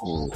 local.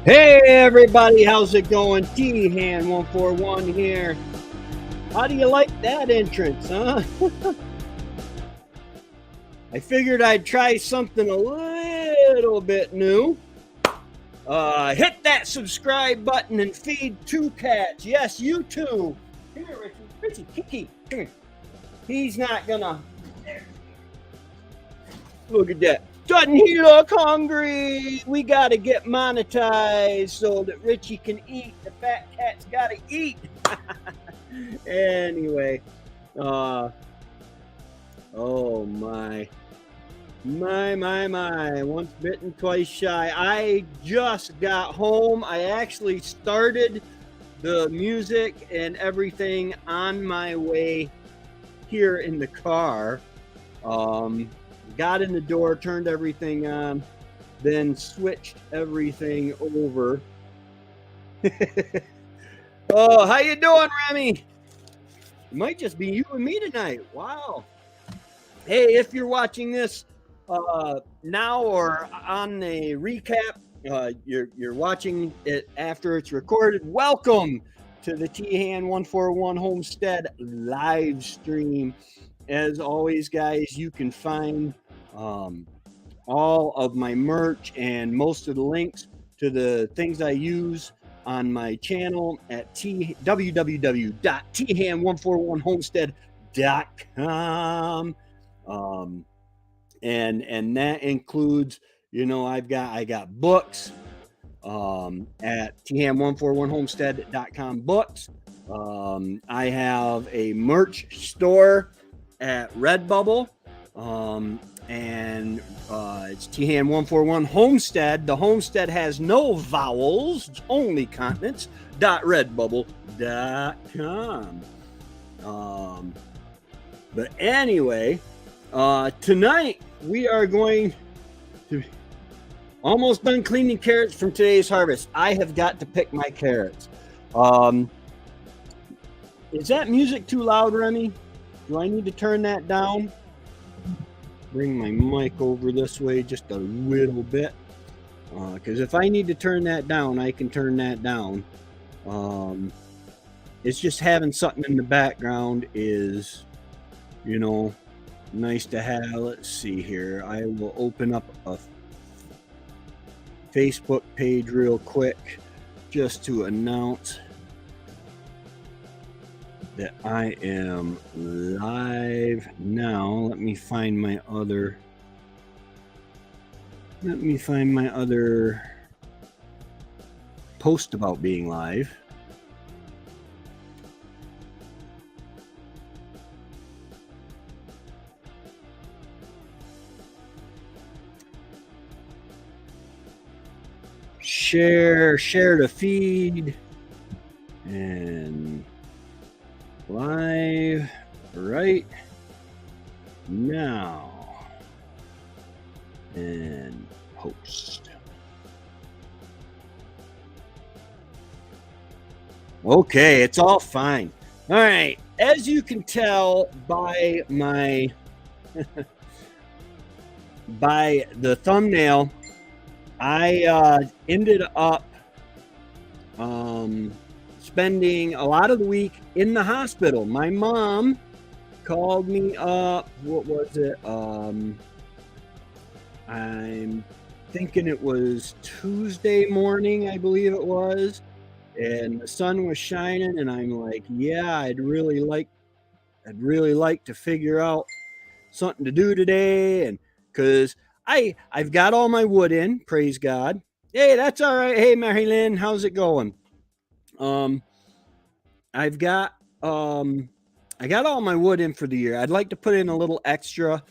Hey everybody, how's it going? T-Hand 141 here. How do you like that entrance, huh? I figured I'd try something a little bit new. Hit that subscribe button and feed two cats. Yes, you too. Come here, Richie. Richie, Kiki, come here. He's not gonna. Look at that. Doesn't he look hungry? We gotta get monetized so that Richie can eat. The fat cat's gotta eat. Anyway, oh my. Once bitten, twice shy. I just got home. I actually started the music and everything on my way here in the car. Got in the door, turned everything on, then switched everything over. Oh, how you doing, Remy? It might just be you and me tonight. Wow. Hey, if you're watching this now or on the recap, you're watching it after it's recorded. Welcome to the T-Hand 141 Homestead live stream. As always, guys, you can find all of my merch and most of the links to the things I use on my channel at www.thand141homestead.com. And that includes, you know, I got books at thand141homestead.com books. I have a merch store at Redbubble, and it's T-Hand 141 Homestead. The Homestead has no vowels, it's only consonants. .redbubble.com. But anyway, tonight we are going to almost done cleaning carrots from today's harvest. I have got to pick my carrots. Is that music too loud, Remy? Do I need to turn that down? Bring my mic over this way just a little bit. Because if I need to turn that down, I can turn that down. It's just having something in the background is, you know, nice to have. Let's see here. I will open up a Facebook page real quick just to announce that I am live now. Let me find my other post about being live. Share the feed and live right now and post. Okay, it's all fine. All right, as you can tell by my by the thumbnail, I ended up spending a lot of the week in the hospital. My mom called me up. What was it? I'm thinking it was Tuesday morning, I believe it was, and the sun was shining, and I'm like, yeah, I'd really like to figure out something to do today, and because I've got all my wood in, praise God. Hey, that's all right. Hey, Mary Lynn, how's it going? Um, I've got I got all my wood in for the year. I'd like to put in a little extra,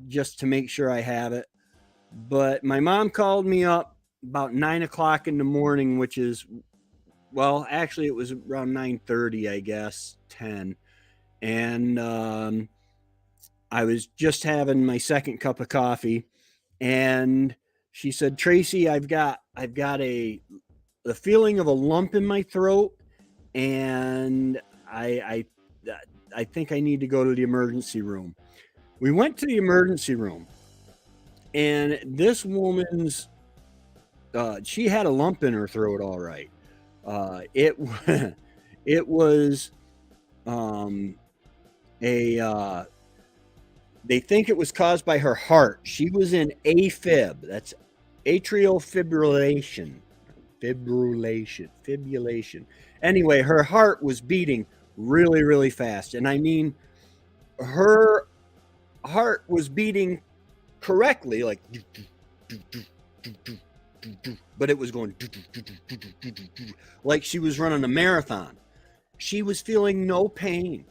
just to make sure I have it. But my mom called me up about 9 o'clock in the morning, which is, well, actually it was around 9:30, I guess, 10, and I was just having my second cup of coffee, and she said, "Tracy, I've got a the feeling of a lump in my throat, and I I think I need to go to the emergency room." We went to the emergency room, and this woman's she had a lump in her throat, all right. It it was um, a they think it was caused by her heart. She was in AFib. That's atrial fibrillation. Anyway, her heart was beating really, really fast, and I mean, her heart was beating correctly, like, but it was going like she was running a marathon. She was feeling no pain.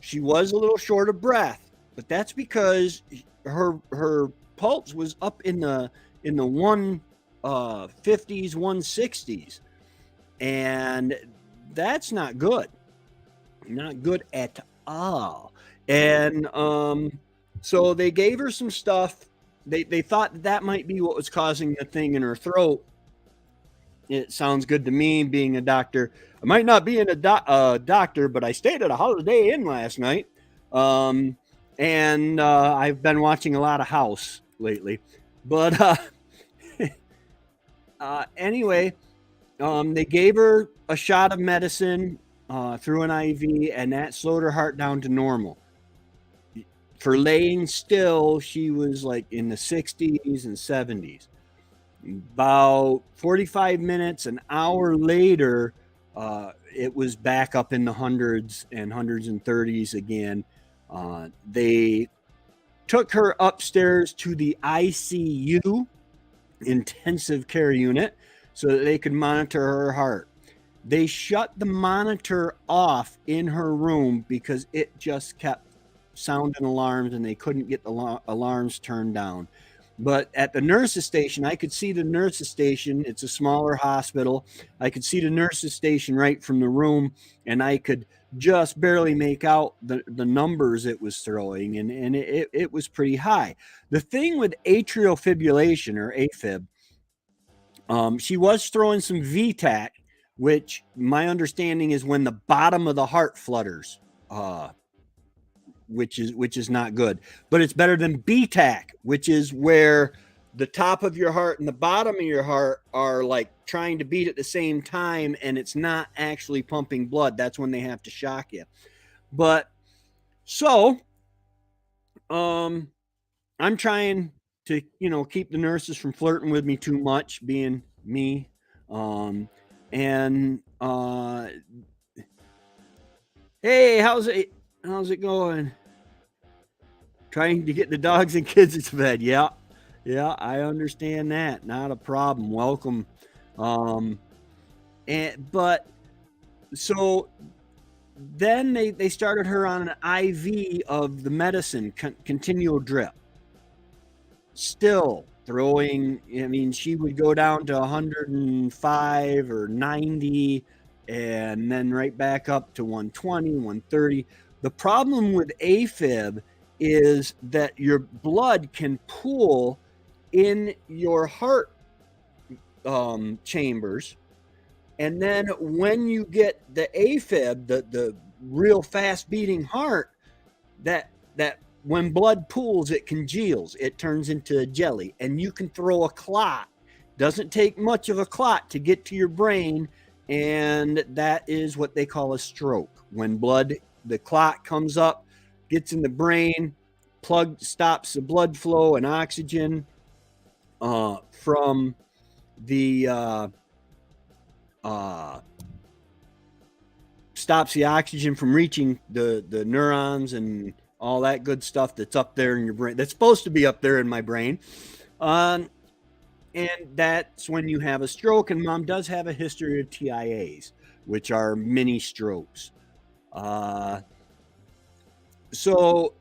She was a little short of breath, but that's because her pulse was up in the 150s, 160s, and that's not good. Not good at all. And so they gave her some stuff. They thought that might be what was causing the thing in her throat. It sounds good to me, being a doctor. I might not be a doctor, but I stayed at a Holiday Inn last night. Um, and I've been watching a lot of House lately. But anyway, they gave her a shot of medicine through an IV, and that slowed her heart down to normal. For laying still, she was like in the 60s and 70s. About 45 minutes, an hour later, it was back up in the hundreds and 30s again. They took her upstairs to the ICU, intensive care unit, so that they could monitor her heart. They shut the monitor off in her room because it just kept sounding alarms, and they couldn't get the alarms turned down. But at the nurses station, I could see the nurses station. It's a smaller hospital. I could see the nurses station right from the room, and I could just barely make out the numbers it was throwing, and it was pretty high. The thing with atrial fibrillation, or AFib, she was throwing some VTAC, which my understanding is when the bottom of the heart flutters, which is not good. But it's better than BTAC, which is where the top of your heart and the bottom of your heart are like trying to beat at the same time, and it's not actually pumping blood. That's when they have to shock you. But so I'm trying to, keep the nurses from flirting with me too much, being me. And hey, how's it going? Trying to get the dogs and kids to bed. Yeah, I understand that. Not a problem. Welcome. But so then they started her on an IV of the medicine, continual drip. Still throwing. I mean, she would go down to 105 or 90, and then right back up to 120, 130. The problem with AFib is that your blood can pool in your heart chambers, and then when you get the AFib, the real fast beating heart, that when blood pools, it congeals, it turns into a jelly, and you can throw a clot. Doesn't take much of a clot to get to your brain, and that is what they call a stroke. When the clot comes up gets in the brain, stops the blood flow and oxygen from the stops the oxygen from reaching the neurons and all that good stuff that's up there in your brain. That's supposed to be up there in my brain. And that's when you have a stroke. And Mom does have a history of TIAs, which are mini strokes. So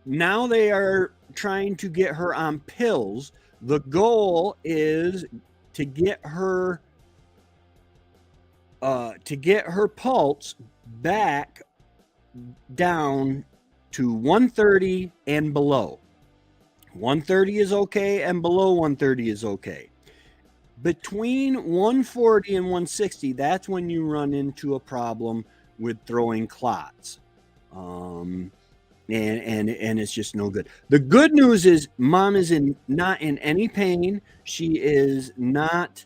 now they are trying to get her on pills. The goal is to get her pulse back down to 130 and below. 130 is okay, and below 130 is okay. Between 140 and 160, that's when you run into a problem with throwing clots. And it's just no good. The good news is Mom is not in any pain. She is not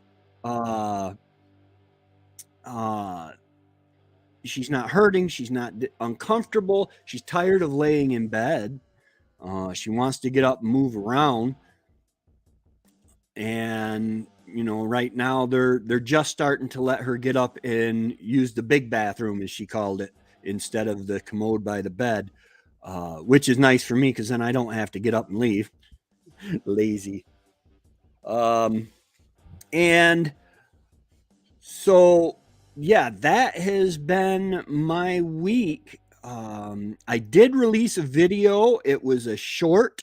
she's not hurting. She's not uncomfortable. She's tired of laying in bed. She wants to get up and move around. And right now they're just starting to let her get up and use the big bathroom, as she called it, instead of the commode by the bed, which is nice for me because then I don't have to get up and leave. Lazy. And so, yeah, that has been my week. I did release a video. It was a short.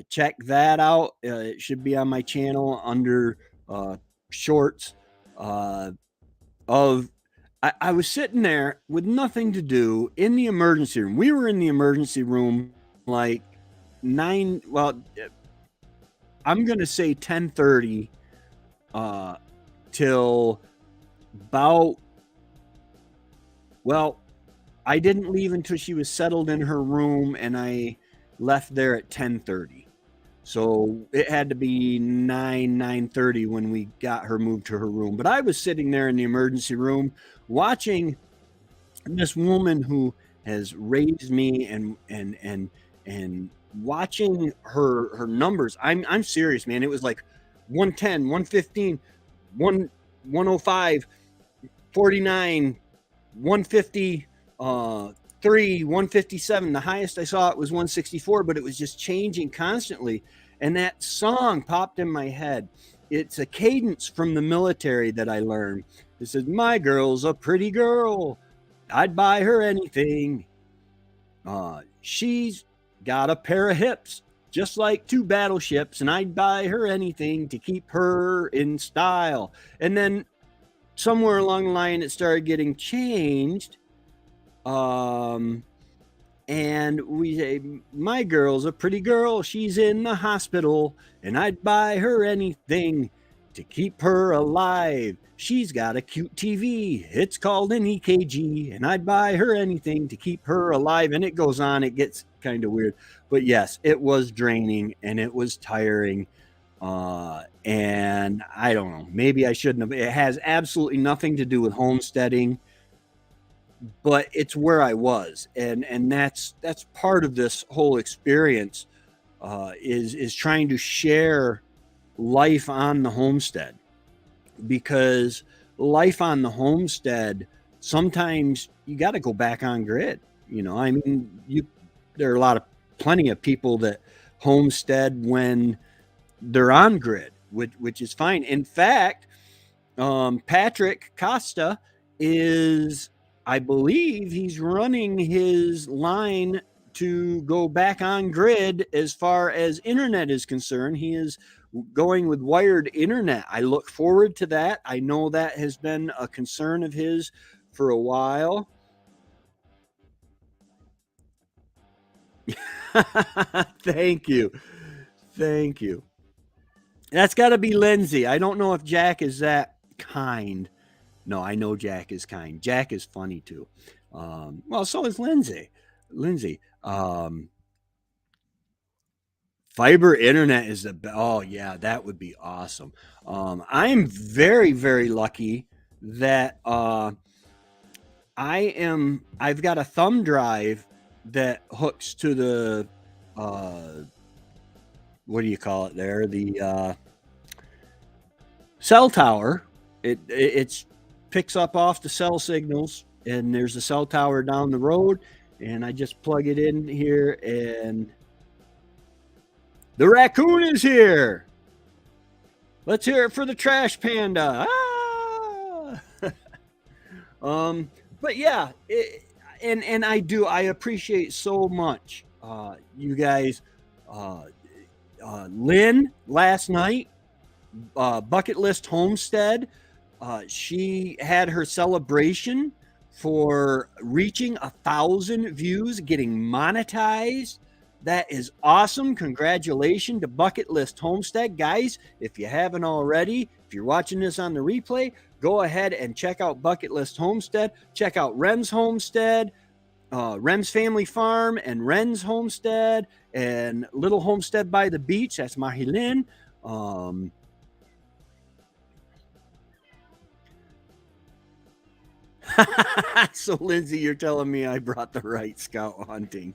Check that out. It should be on my channel under shorts. I was sitting there with nothing to do in the emergency room. We were in the emergency room like 9. Well, I'm gonna say 10:30 till about. Well, I didn't leave until she was settled in her room, and I left there at 10:30. So it had to be 9:30 when we got her moved to her room. But I was sitting there in the emergency room watching this woman who has raised me and watching her numbers. I'm serious, man. It was like 110, 115, 105, 49, 150, 157. The highest I saw it was 164, but it was just changing constantly. And that song popped in my head. It's a cadence from the military that I learned. It says, "My girl's a pretty girl. I'd buy her anything. She's got a pair of hips, just like 2 battleships, and I'd buy her anything to keep her in style." And then somewhere along the line, it started getting changed. And we say, "My girl's a pretty girl. She's in the hospital, and I'd buy her anything to keep her alive. She's got a cute TV. It's called an EKG, and I'd buy her anything to keep her alive." And it goes on. It gets kind of weird. But yes, it was draining, and it was tiring. And I don't know. Maybe I shouldn't have. It has absolutely nothing to do with homesteading. But it's where I was, and that's part of this whole experience, is trying to share life on the homestead, because life on the homestead, sometimes you got to go back on grid. I mean, there are plenty of people that homestead when they're on grid, which is fine. In fact, Patrick Costa is, I believe he's running his line to go back on grid as far as internet is concerned. He is going with wired internet. I look forward to that. I know that has been a concern of his for a while. Thank you. Thank you. That's got to be Lindsay. I don't know if Jack is that kind. No, I know Jack is kind. Jack is funny too. Well, so is Lindsay. Fiber internet is oh yeah, that would be awesome. I'm very, very lucky that I've got a thumb drive that hooks to the what do you call it there? The cell tower. It's picks up off the cell signals, and there's a cell tower down the road, and I just plug it in here, and the raccoon is here. Let's hear it for the trash panda. Ah! But yeah, and I appreciate so much you guys. Lynn last night, Bucket List Homestead. She had her celebration for reaching 1,000 views, getting monetized. That is awesome. Congratulations to Bucket List Homestead. Guys, if you haven't already, if you're watching this on the replay, go ahead and check out Bucket List Homestead. Check out Rem's Homestead, Rem's Family Farm, and Ren's Homestead, and Little Homestead by the Beach. That's Mahilin. So, Lindsay, you're telling me I brought the right scout hunting.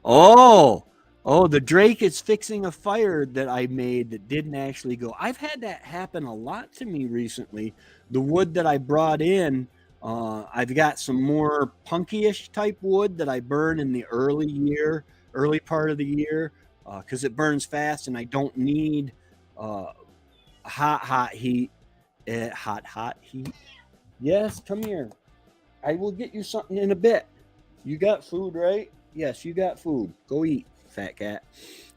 Oh, the Drake is fixing a fire that I made that didn't actually go. I've had that happen a lot to me recently. The wood that I brought in, I've got some more punky-ish type wood that I burn in the early part of the year, because it burns fast and I don't need hot heat. Hot heat. Yes, come here. I will get you something in a bit. You got food, right? Yes, you got food. Go eat, fat cat.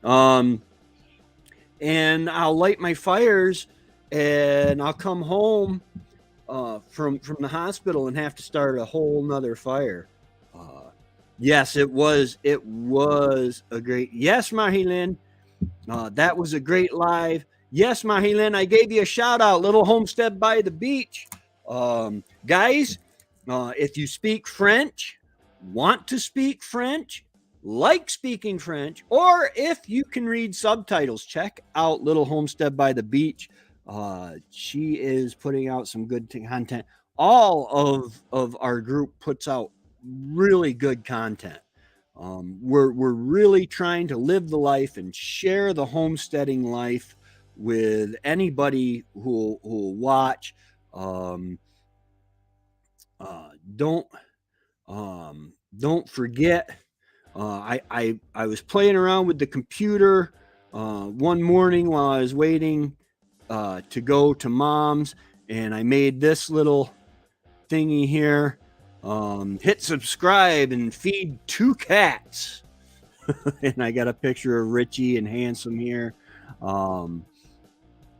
And I'll light my fires, and I'll come home from the hospital and have to start a whole nother fire. Yes, it was a great. Yes, Mahilin, that was a great live. Yes, Mahilin, I gave you a shout out. Little Homestead by the Beach, guys. If you speak French, want to speak French, like speaking French, or if you can read subtitles, check out Little Homestead by the Beach. She is putting out some good content. All of our group puts out really good content. We're really trying to live the life and share the homesteading life with anybody who will watch. Don't forget. I was playing around with the computer one morning while I was waiting to go to Mom's, and I made this little thingy here. Hit subscribe and feed 2 cats. And I got a picture of Richie and Handsome here.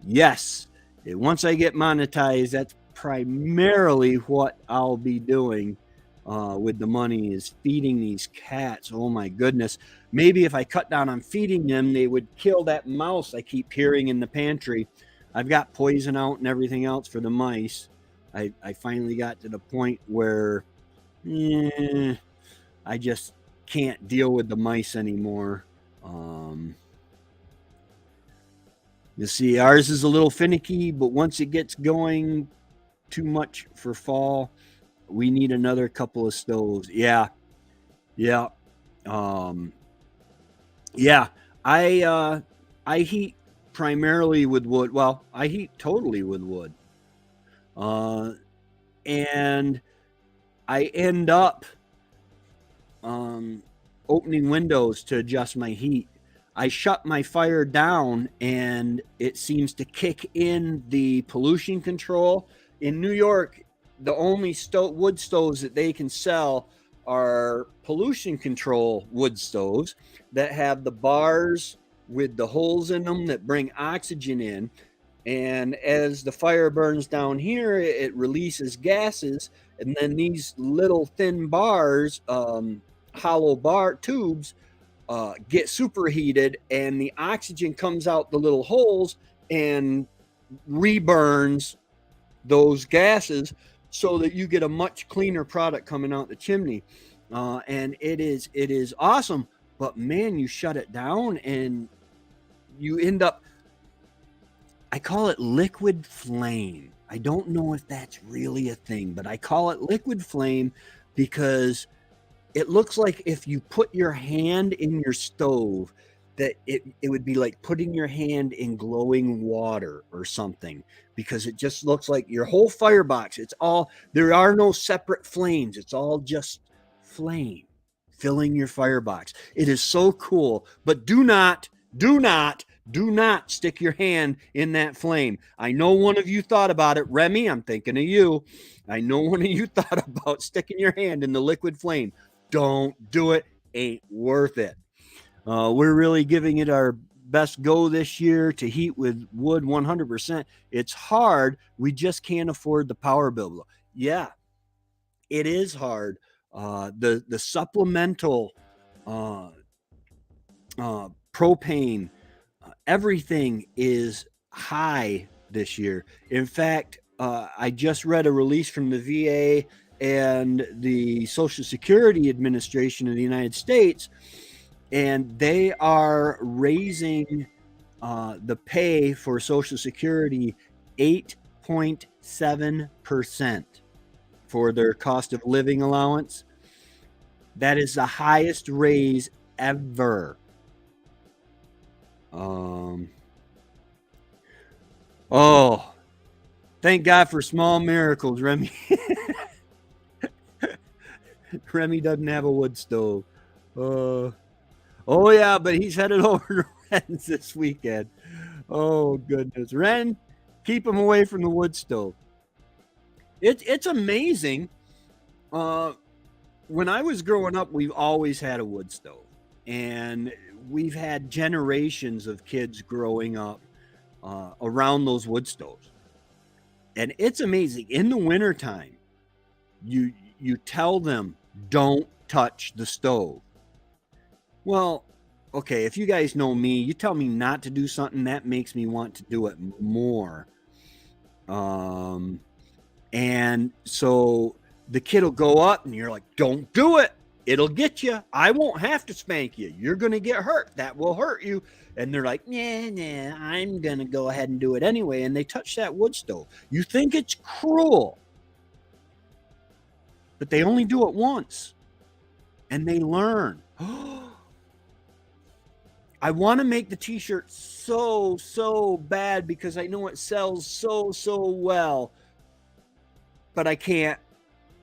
Yes, once I get monetized, that's primarily what I'll be doing with the money, is feeding these cats. Oh my goodness. Maybe if I cut down on feeding them, they would kill that mouse I keep hearing in the pantry. I've got poison out and everything else for the mice. I finally got to the point where I just can't deal with the mice anymore. You see, ours is a little finicky, but once it gets going too much for fall, we need another couple of stoves. Yeah. I heat primarily with wood. Well, I heat totally with wood. And I end up opening windows to adjust my heat. I shut my fire down, and it seems to kick in the pollution control. In New York, the only wood stoves that they can sell are pollution control wood stoves that have the bars with the holes in them that bring oxygen in. And as the fire burns down here, it releases gases. And then these little thin bars, hollow bar tubes, get superheated, and the oxygen comes out the little holes and reburns those gases, so that you get a much cleaner product coming out the chimney. And it is awesome. But man, you shut it down and you end up, I call it liquid flame. I don't know if that's really a thing, but I call it liquid flame because it looks like if you put your hand in your stove, that it would be like putting your hand in glowing water or something, because it just looks like your whole firebox. It's all, there are no separate flames. It's all just flame filling your firebox. It is so cool, but do not stick your hand in that flame. I know one of you thought about it. Remy, I'm thinking of you. I know one of you thought about sticking your hand in the liquid flame. Don't do it. Ain't worth it. We're really giving it our best go this year to heat with wood 100%. It's hard. We just can't afford the power bill. Yeah, it is hard. The supplemental propane, everything is high this year. In fact, I just read a release from the VA and the Social Security Administration of the United States, and they are raising the pay for Social Security 8.7% for their cost of living allowance. That is the highest raise ever. Oh, thank God for small miracles, Remy. Remy doesn't have a wood stove. Oh yeah, but he's headed over to Ren's this weekend. Oh goodness, Ren, keep him away from the wood stove. It's amazing. When I was growing up, we've always had a wood stove, and we've had generations of kids growing up around those wood stoves. And it's amazing. In the wintertime, you tell them, don't touch the stove. Well, okay, if you guys know me, you tell me not to do something, that makes me want to do it more. And so the kid will go up and you're like, don't do it. It'll get you. I won't have to spank you. You're going to get hurt. That will hurt you. And they're like, nah, I'm going to go ahead and do it anyway. And they touch that wood stove. You think it's cruel, but they only do it once and they learn. I want to make the t-shirt so bad because I know it sells so well, but I can't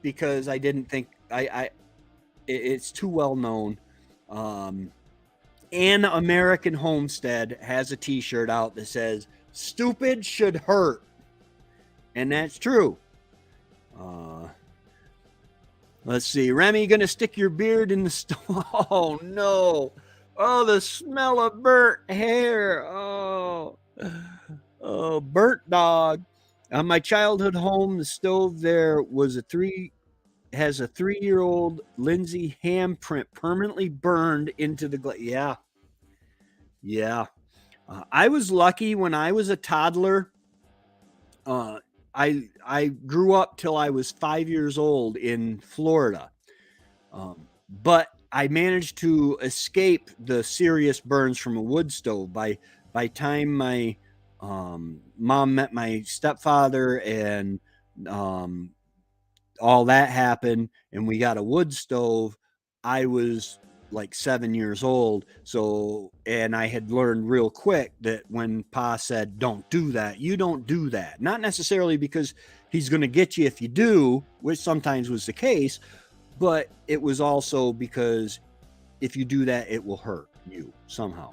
because I didn't think it's too well known. An American Homestead has a t-shirt out that says stupid should hurt, and that's true. Let's see, Remy, gonna stick your beard in the stove? Oh no. Oh, the smell of burnt hair. Oh, burnt dog. On my childhood home, the stove there was has a 3-year-old Lindsay handprint permanently burned into the glass. Yeah. I was lucky when I was a toddler. I grew up till I was 5 years old in Florida, but I managed to escape the serious burns from a wood stove by time my mom met my stepfather and all that happened and we got a wood stove. I was like 7 years old. So, and I had learned real quick that when Pa said, don't do that, you don't do that. Not necessarily because he's going to get you if you do, which sometimes was the case, but it was also because if you do that, it will hurt you somehow.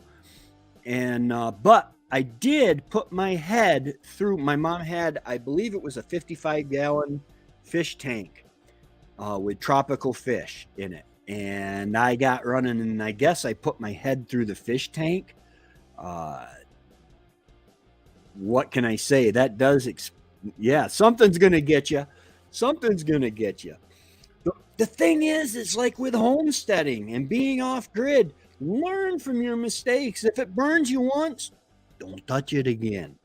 And, but I did put my head through, my mom had, I believe it was a 55-gallon fish tank with tropical fish in it. And I got running and I guess I put my head through the fish tank. What can I say? That does, yeah, something's going to get you. Something's going to get you. The thing is, it's like with homesteading and being off grid, learn from your mistakes. If it burns you once, don't touch it again.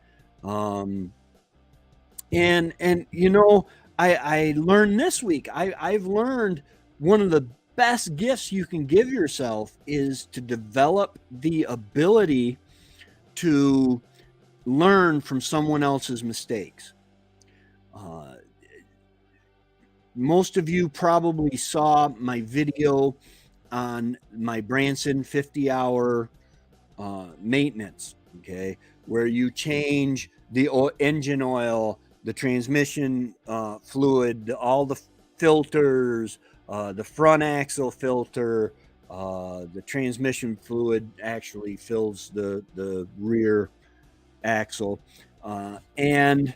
And you know, I learned this week, I've learned one of the best gifts you can give yourself is to develop the ability to learn from someone else's mistakes. Uh, most of you probably saw my video on my Branson 50-hour maintenance, okay, where you change the engine oil, the transmission fluid, all the filters, the front axle filter, the transmission fluid actually fills the rear axle, and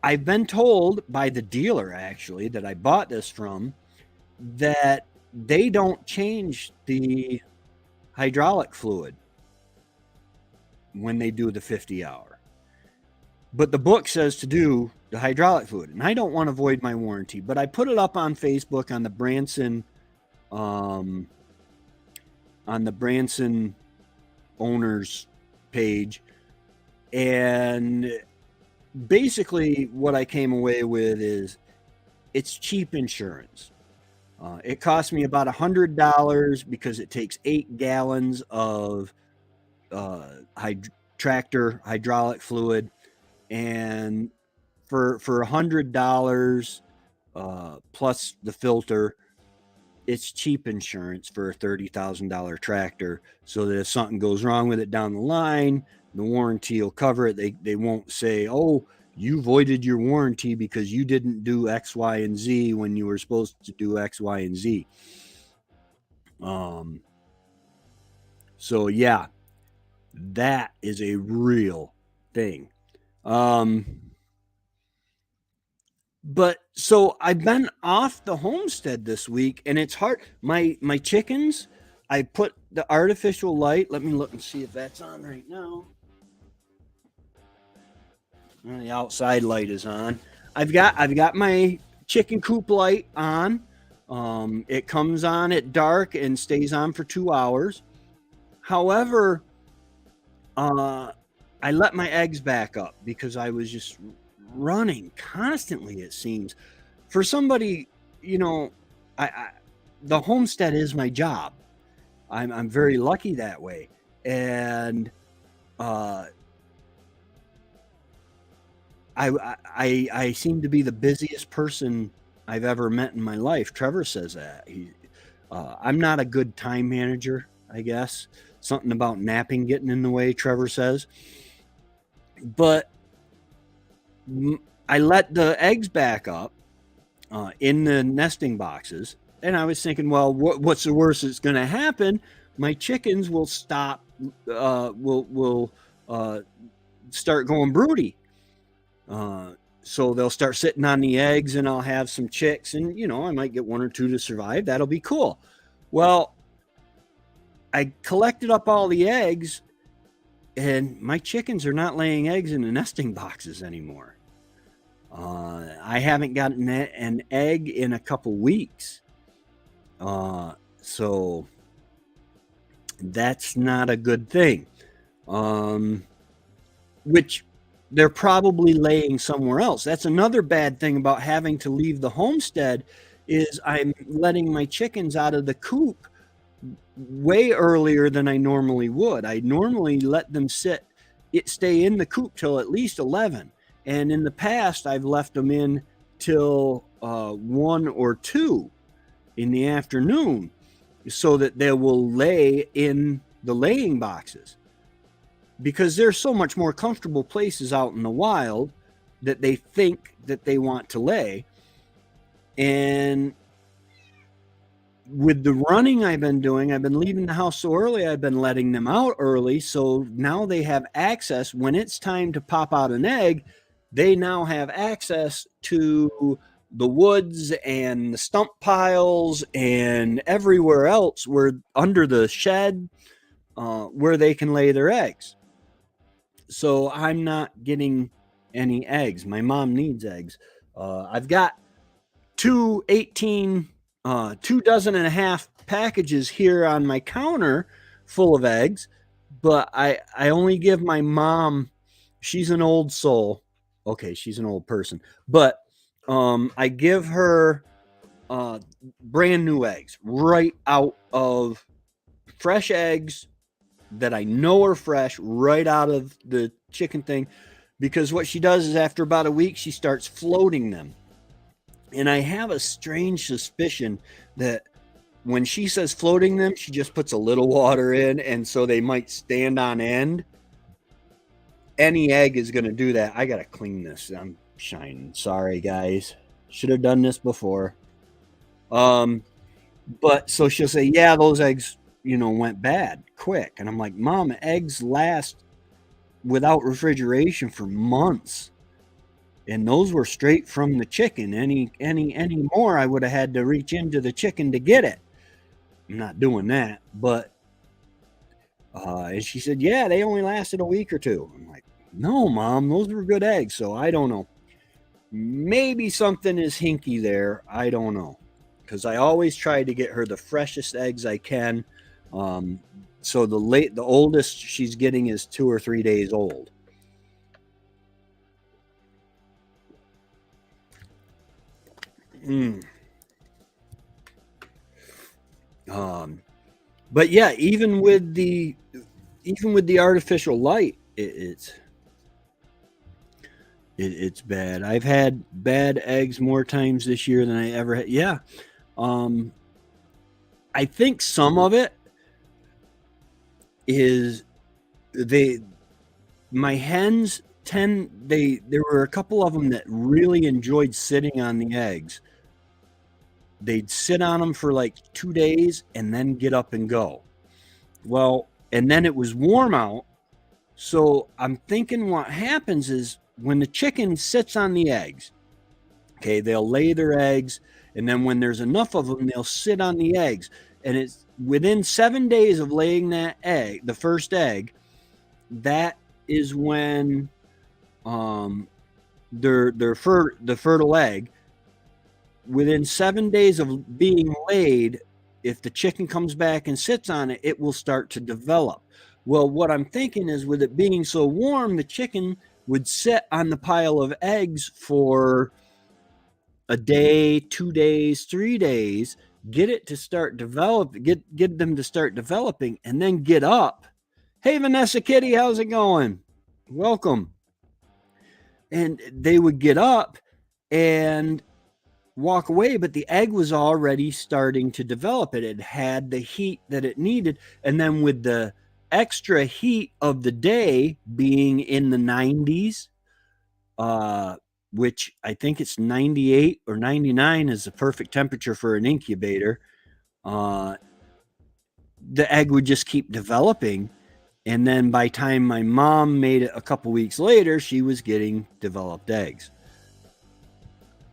I've been told by the dealer actually that I bought this from that they don't change the hydraulic fluid when they do the 50-hour. But the book says to do the hydraulic fluid, and I don't want to void my warranty, but I put it up on Facebook on the Branson owners page, and basically what I came away with is it's cheap insurance. It cost me about $100 because it takes 8 gallons of tractor hydraulic fluid, and for $100 plus the filter, it's cheap insurance for a $30,000 tractor, so that if something goes wrong with it down the line, the warranty will cover it. They won't say, oh, you voided your warranty because you didn't do X, Y, and Z when you were supposed to do X, Y, and Z. So yeah, that is a real thing. But so I've been off the homestead this week, and it's hard. My chickens, I put the artificial light. Let me look and see if that's on right now. The outside light is on. I've got my chicken coop light on. It comes on at dark and stays on for 2 hours. However, I let my eggs back up because I was just running constantly, it seems. For somebody, you know, the homestead is my job. I'm very lucky that way. And I seem to be the busiest person I've ever met in my life. Trevor says that. I'm not a good time manager, I guess. Something about napping getting in the way, Trevor says. But I let the eggs back up in the nesting boxes, and I was thinking, well, what's the worst that's going to happen? My chickens will stop, will start going broody. So they'll start sitting on the eggs, and I'll have some chicks, and I might get 1 or 2 to survive. That'll be cool. Well, I collected up all the eggs, and my chickens are not laying eggs in the nesting boxes anymore. I haven't gotten an egg in a couple weeks. So that's not a good thing. Which they're probably laying somewhere else. That's another bad thing about having to leave the homestead, is I'm letting my chickens out of the coop way earlier than I normally would. I normally let them stay in the coop till at least 11. And in the past, I've left them in till 1 or 2 in the afternoon so that they will lay in the laying boxes, because there's so much more comfortable places out in the wild that they think that they want to lay. And with the running I've been doing, I've been leaving the house so early, I've been letting them out early. So now they have access. When it's time to pop out an egg, they now have access to the woods and the stump piles and everywhere else where under the shed where they can lay their eggs. So I'm not getting any eggs. My mom needs eggs. I've got 2 dozen and a half packages here on my counter full of eggs, but I only give my mom, she's an old soul. Okay, she's an old person, but I give her brand new eggs right out of fresh eggs that I know are fresh right out of the chicken thing. because what she does is after about a week, she starts floating them. And I have a strange suspicion that when she says floating them, she just puts a little water in, and so they might stand on end. Any egg is going to do that. I got to clean this. I'm shining. Sorry, guys. Should have done this before. But so she'll say, yeah, those eggs, went bad quick. And I'm like, Mom, eggs last without refrigeration for months. And those were straight from the chicken. Any more, I would have had to reach into the chicken to get it. I'm not doing that. But and she said, yeah, they only lasted a week or two. I'm like, no, Mom, those were good eggs. So I don't know. Maybe something is hinky there. I don't know. Because I always try to get her the freshest eggs I can. So the oldest she's getting is 2 or 3 days old. But yeah, even with the artificial light, it's bad. I've had bad eggs more times this year than I ever had. Yeah. I think some of it is my hens there were a couple of them that really enjoyed sitting on the eggs. They'd sit on them for like 2 days and then get up and go. Well, and then it was warm out. So I'm thinking what happens is when the chicken sits on the eggs, okay, they'll lay their eggs. And then when there's enough of them, they'll sit on the eggs. And it's within 7 days of laying that egg, the first egg, that is when the fertile egg, within 7 days of being laid, if the chicken comes back and sits on it, it will start to develop. Well, what I'm thinking is with it being so warm, the chicken would sit on the pile of eggs for a day, 2 days, 3 days, get it to start get them to start developing, and then get up. Hey, Vanessa Kitty, how's it going? Welcome. And they would get up and walk away, but the egg was already starting to develop. It had the heat that it needed. And then with the extra heat of the day being in the 90s, which I think it's 98 or 99 is the perfect temperature for an incubator, the egg would just keep developing. And then by the time my mom made it a couple weeks later, she was getting developed eggs.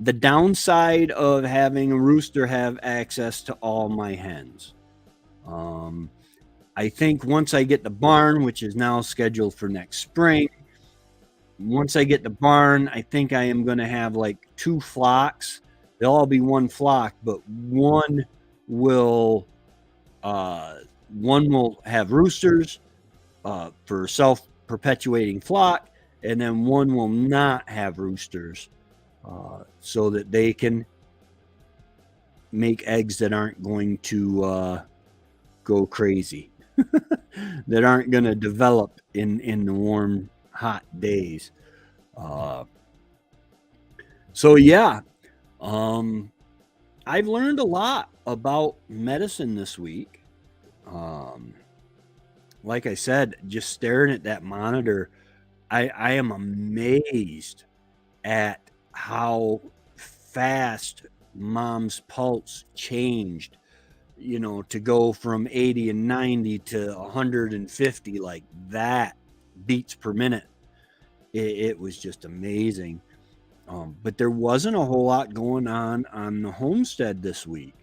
The downside of having a rooster have access to all my hens. I think once I get the barn, which is now scheduled for next spring, once I get the barn, I think I am going to have like 2 flocks. They'll all be one flock, but one will have roosters for self-perpetuating flock, and then one will not have roosters so that they can make eggs that aren't going to go crazy, that aren't going to develop in the warm, hot days. So yeah, I've learned a lot about medicine this week. Like I said, just staring at that monitor, I am amazed at how fast Mom's pulse changed, to go from 80 and 90 to 150 like that beats per minute. It was just amazing. But there wasn't a whole lot going on the homestead this week.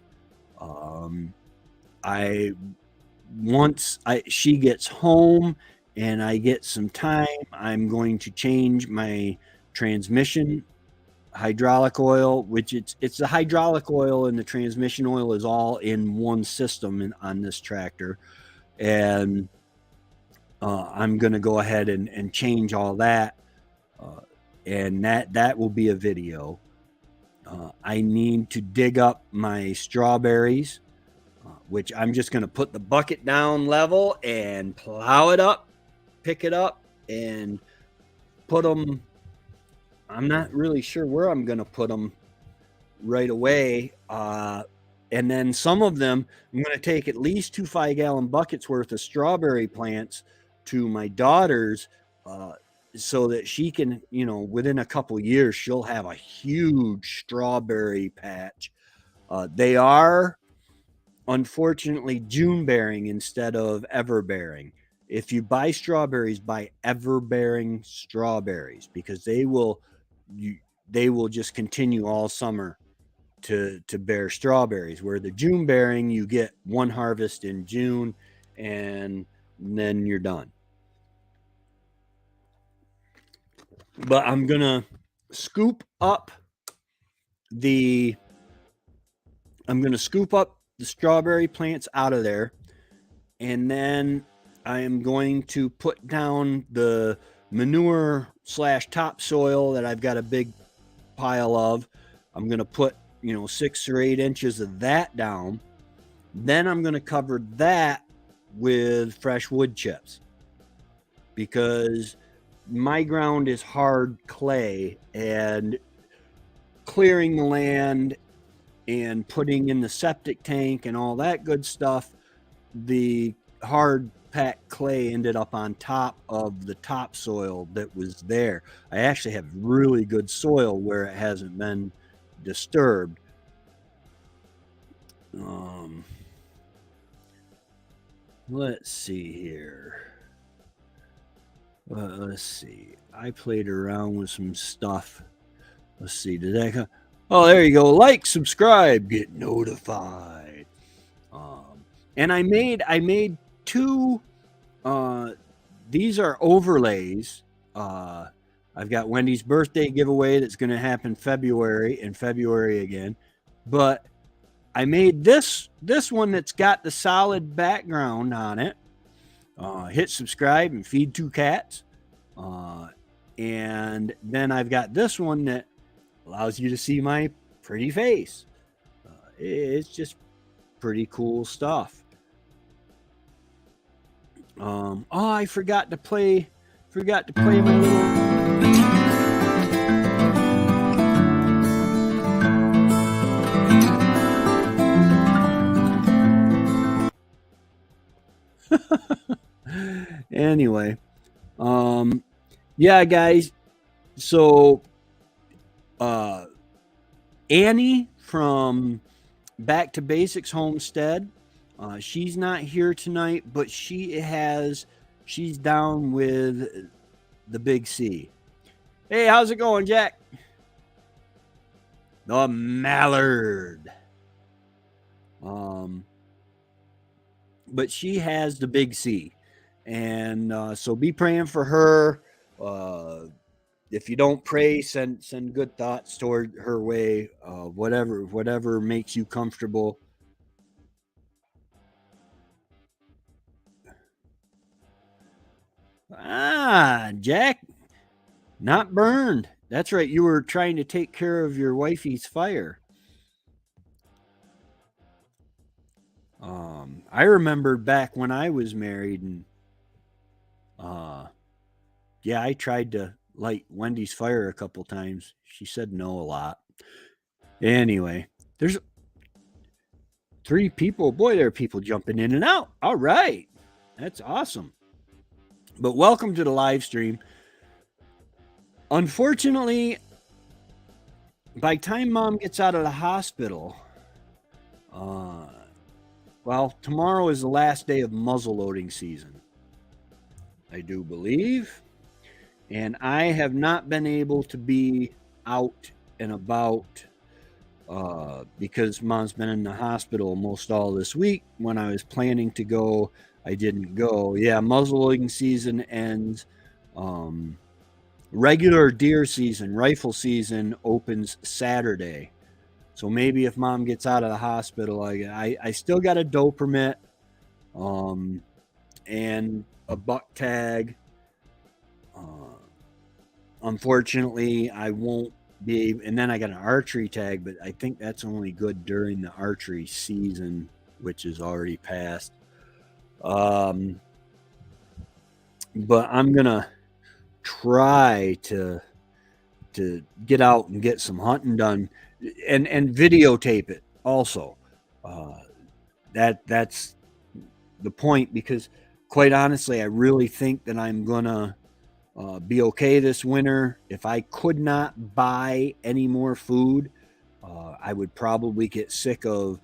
Once she gets home and I get some time, I'm going to change my transmission hydraulic oil, which it's the hydraulic oil and the transmission oil is all in one system on this tractor. And I'm going to go ahead and change all that. And that will be a video. I need to dig up my strawberries, which I'm just going to put the bucket down level and plow it up, pick it up, and put them. I'm not really sure where I'm going to put them right away. And then some of them, I'm going to take at least 2 5-gallon buckets worth of strawberry plants to my daughter's, so that she can, within a couple years, she'll have a huge strawberry patch. They are, unfortunately, June bearing instead of ever bearing. If you buy strawberries, buy ever bearing strawberries, because they will just continue all summer to bear strawberries. Where the June bearing, you get one harvest in June and then you're done. But I'm gonna scoop up the strawberry plants out of there, and then I am going to put down the manure / topsoil that I've got a big pile of. I'm going to put 6 or 8 inches of that down. Then I'm going to cover that with fresh wood chips, because my ground is hard clay, and clearing the land and putting in the septic tank and all that good stuff, the hard packed clay ended up on top of the topsoil that was there. I actually have really good soil where it hasn't been disturbed. Let's see here. Let's see. I played around with some stuff. Let's see. Did that come? Oh, there you go. Like, subscribe, get notified. And I made 2. These are overlays. I've got Wendy's birthday giveaway that's going to happen February again. But I made this one that's got the solid background on it. Hit subscribe and feed 2 cats. And then I've got this one that allows you to see my pretty face. It's just pretty cool stuff. I forgot to play my little. Anyway, yeah, guys. So, Annie from Back to Basics Homestead, she's not here tonight, but she's down with the Big C. Hey, how's it going, Jack? The Mallard. But she has the Big C. And so be praying for her. If you don't pray, send good thoughts toward her way. Whatever makes you comfortable. Jack, not burned. That's right. You were trying to take care of your wifey's fire. I remember back when I was married, and yeah, I tried to light Wendy's fire a couple times. She said no a lot. Anyway, there's 3 people. Boy, there are people jumping in and out. All right. That's awesome. But welcome to the live stream. Unfortunately, by the time Mom gets out of the hospital, well, tomorrow is the last day of muzzle loading season, I do believe. And I have not been able to be out and about because Mom's been in the hospital most all this week. When I was planning to go, I didn't go. Yeah, muzzle loading season ends. Regular deer season, rifle season opens Saturday. So maybe if Mom gets out of the hospital, I still got a doe permit and a buck tag. Unfortunately, I won't be able, and then I got an archery tag, but I think that's only good during the archery season, which is already passed. But I'm gonna try to get out and get some hunting done, and videotape it also. Uh, that's the point, because quite honestly, I really think that I'm gonna be okay this winter. If I could not buy any more food, I would probably get sick of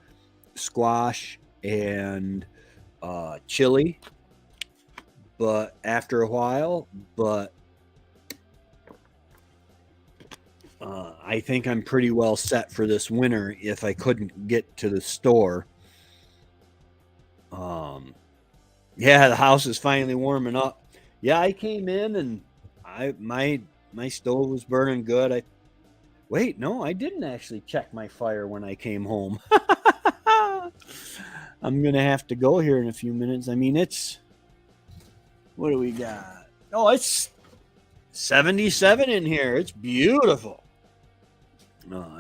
squash and chili. But after a while, but I think I'm pretty well set for this winter if I couldn't get to the store. Yeah, the house is finally warming up. Yeah, I came in and my stove was burning good. Wait, no, I didn't actually check my fire when I came home. I'm gonna have to go here in a few minutes. I mean, what do we got? Oh, it's 77 in here. It's beautiful.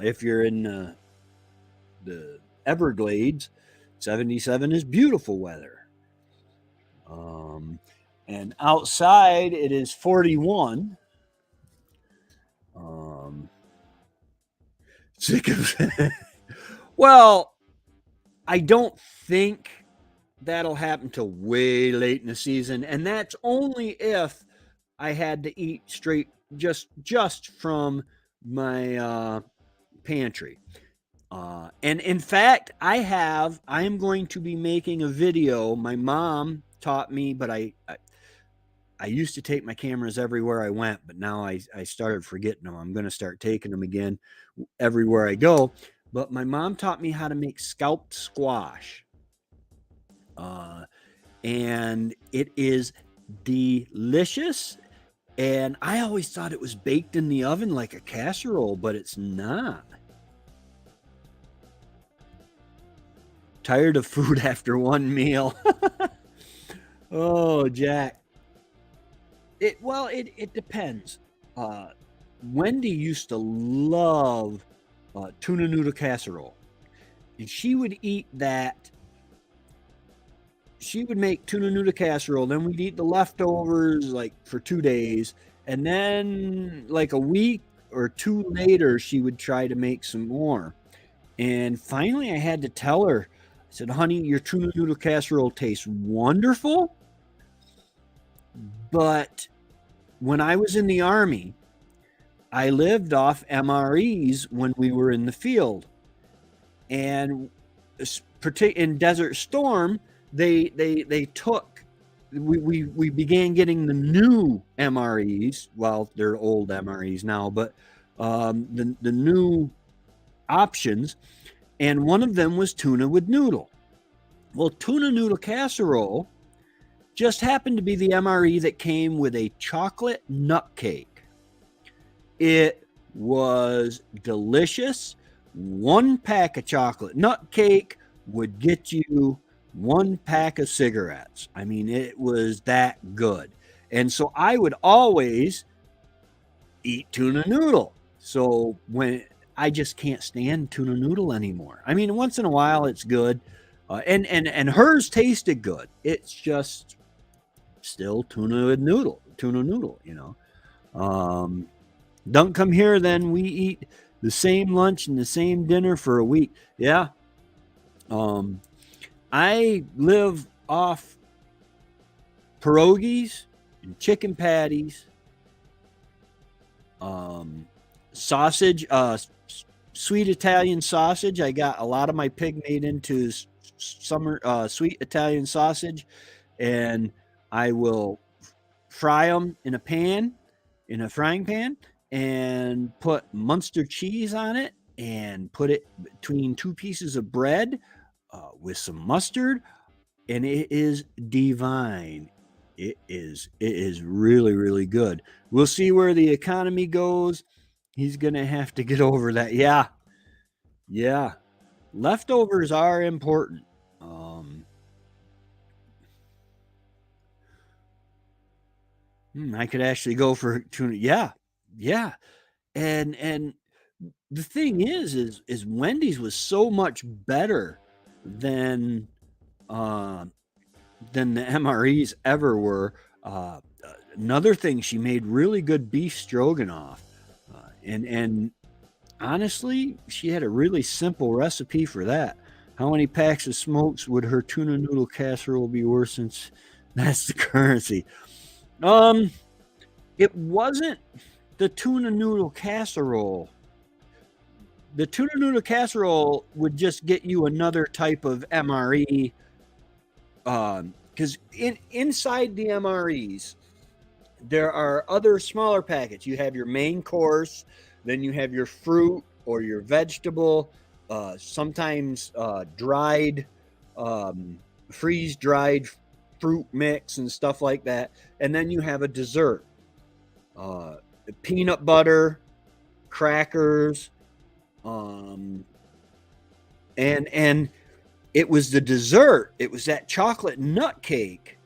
If you're in the Everglades, 77 is beautiful weather. And outside it is 41. Sick of well, I don't think that'll happen till way late in the season, and that's only if I had to eat straight just from my pantry. And in fact, I am going to be making a video. My mom taught me, but I used to take my cameras everywhere I went, but now I started forgetting them. I'm going to start taking them again everywhere I go. But my mom taught me how to make scalped squash. And it is delicious. And I always thought it was baked in the oven like a casserole, but it's not. Tired of food after one meal. Oh, Jack. It depends. Wendy used to love tuna noodle casserole, and she would eat that. She would make tuna noodle casserole, then we'd eat the leftovers like for 2 days, and then like a week or two later, she would try to make some more. And finally, I had to tell her, I said, "Honey, your tuna noodle casserole tastes wonderful, but when I was in the Army, I lived off MREs when we were in the field. And in Desert Storm, they took, we began getting the new MREs. Well, they're old MREs now, but the new options. And one of them was tuna with noodle. Well, tuna noodle casserole just happened to be the MRE that came with a chocolate nut cake. It was delicious. One pack of chocolate nut cake would get you one pack of cigarettes. I mean, it was that good. And so I would always eat tuna noodle. So when I just can't stand tuna noodle anymore. I mean, once in a while it's good. And hers tasted good. It's just still tuna noodle, Don't come here, then we eat the same lunch and the same dinner for a week. Yeah. I live off pierogies and chicken patties, sausage, sweet Italian sausage. I got a lot of my pig made into summer sweet Italian sausage, and I will fry them in a frying pan, and put Munster cheese on it, and put it between two pieces of bread with some mustard, and it is divine. It is really, really good. We'll see where the economy goes. He's gonna have to get over that. Yeah. Leftovers are important. I could actually go for tuna. Yeah. And the thing is Wendy's was so much better than the MREs ever were. Another thing, she made really good beef stroganoff. And honestly, she had a really simple recipe for that. How many packs of smokes would her tuna noodle casserole be worth since that's the currency? Um, it wasn't the tuna noodle casserole. The tuna noodle casserole would just get you another type of MRE. Because inside the MREs, there are other smaller packets. You have your main course, then you have your fruit or your vegetable, sometimes dried, freeze dried fruit mix and stuff like that. And then you have a dessert, peanut butter, crackers, and it was the dessert. It was that chocolate nut cake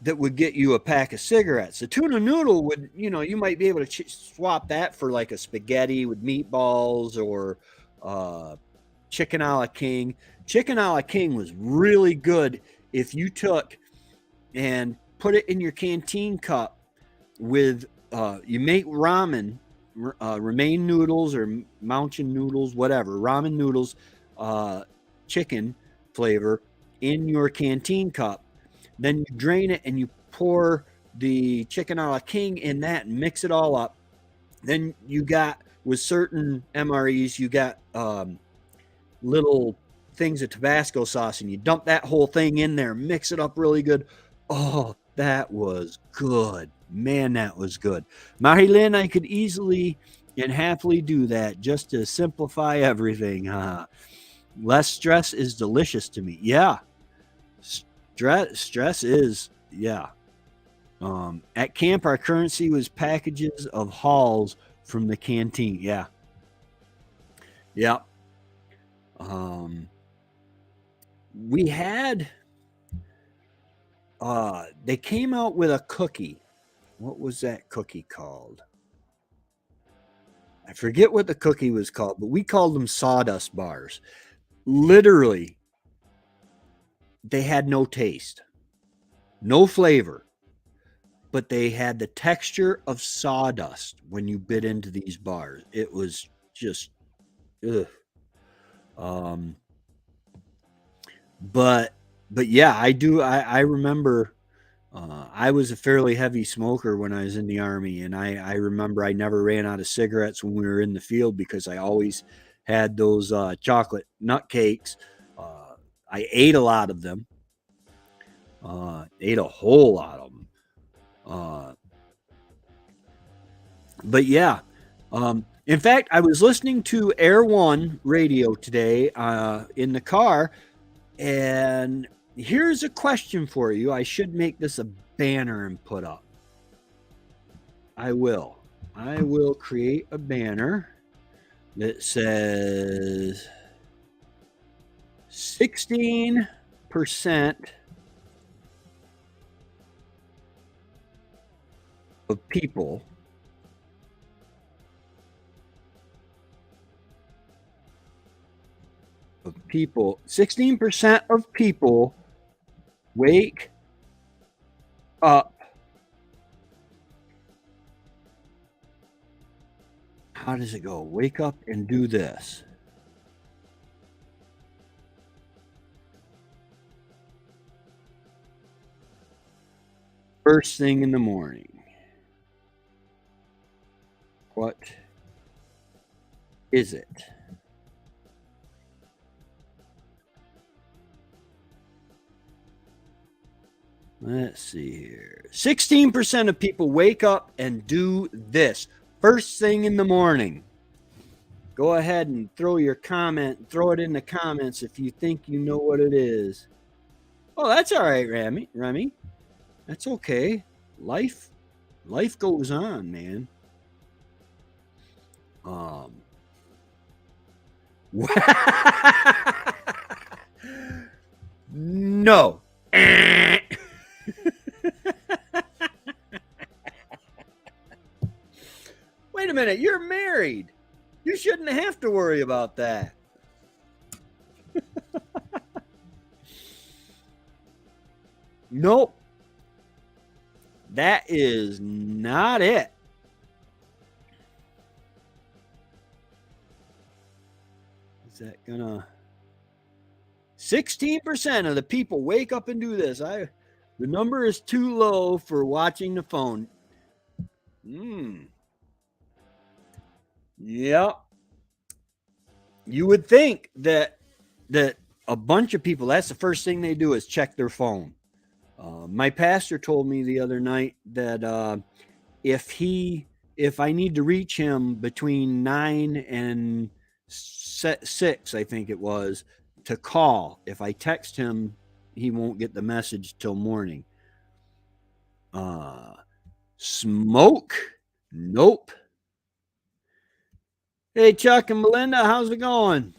that would get you a pack of cigarettes. The tuna noodle would, you might be able to swap that for like a spaghetti with meatballs or chicken a la king. Chicken a la king was really good if you took and put it in your canteen cup with, you make ramen, remain noodles or mountain noodles, whatever, ramen noodles, chicken flavor in your canteen cup. Then you drain it and you pour the chicken a la king in that and mix it all up. Then you got, with certain MREs, you got little things of Tabasco sauce, and you dump that whole thing in there, mix it up really good. Oh, that was good. Man, that was good. Marilyn, I could easily and happily do that just to simplify everything. Less stress is delicious to me. Yeah. Stress is, yeah. At camp, our currency was packages of halls from the canteen. Yeah. Yeah. We had, they came out with a cookie. What was that cookie called? I forget what the cookie was called, but we called them sawdust bars. Literally, they had no taste, no flavor, but they had the texture of sawdust when you bit into these bars. It was just, ugh. But yeah, I remember, I was a fairly heavy smoker when I was in the Army, and I remember I never ran out of cigarettes when we were in the field because I always had those chocolate nut cakes. I ate a lot of them. Ate a whole lot of them. But yeah, in fact, I was listening to Air One radio today in the car, and here's a question for you. I should make this a banner and put up. I will create a banner that says 16% of people of people, 16% of people wake up. How does it go? Wake up and do this. First thing in the morning. What is it? Let's see here. 16% of people wake up and do this first thing in the morning. Go ahead and throw your comment, throw it in the comments if you think you know what it is. Oh, that's all right, Remy. That's okay. Life goes on, man. No. Wait a minute, you're married. You shouldn't have to worry about that. Nope. That is not it. Is that gonna 16% of the people wake up and do this? The number is too low for watching the phone. Yep. You would think that a bunch of people, that's the first thing they do is check their phone. My pastor told me the other night that if I need to reach him between 9 and 6, I think it was, to call. If I text him, he won't get the message till morning. Smoke? Nope. Hey, Chuck and Melinda, how's it going?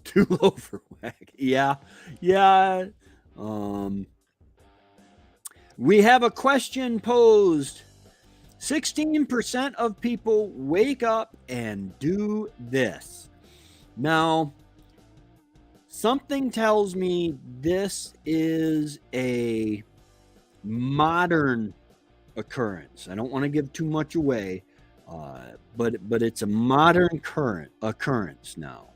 Too low for whack. Yeah. We have a question posed. 16% of people wake up and do this. Now, something tells me this is a modern occurrence. I don't want to give too much away, but it's a modern occurrence now.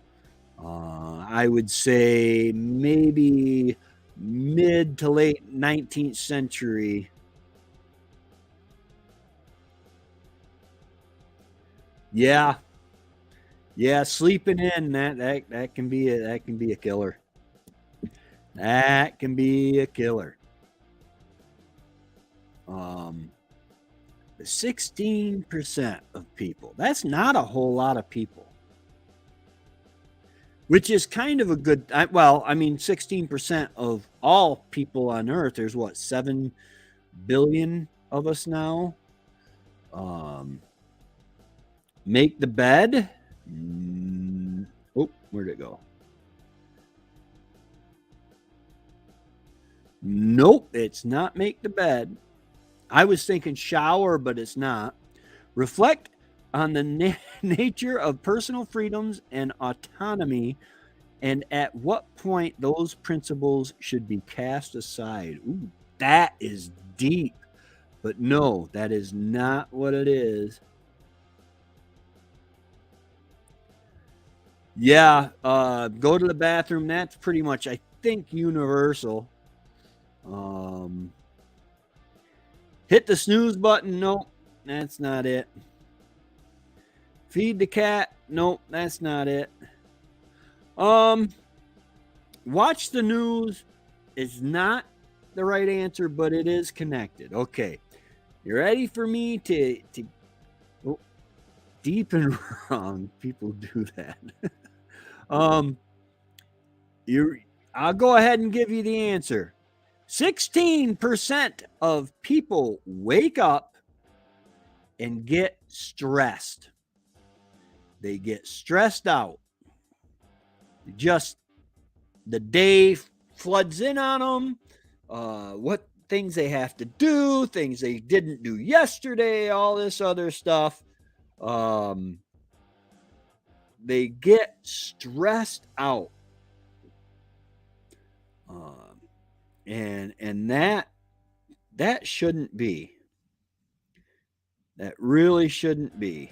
I would say maybe mid to late 19th century. Yeah, sleeping in that can be a killer. That can be a killer. 16% of people. That's not a whole lot of people. Which is kind of a good, 16% of all people on Earth. There's what, 7 billion of us now? Make the bed. Oh, where'd it go? Nope, it's not make the bed. I was thinking shower, but it's not. Reflect on the nature of personal freedoms and autonomy, and at what point those principles should be cast aside. Ooh, that is deep. But no, that is not what it is. Yeah, go to the bathroom. That's pretty much, I think, universal. Hit the snooze button. Nope, that's not it. Feed the cat. Nope, that's not it. Watch the news is not the right answer, but it is connected. Okay, you ready for me to oh, deep and wrong? People do that. I'll go ahead and give you the answer. 16% of people wake up and get stressed. They get stressed out. Just the day floods in on them. What things they have to do, things they didn't do yesterday, all this other stuff. They get stressed out. And that shouldn't be. That really shouldn't be.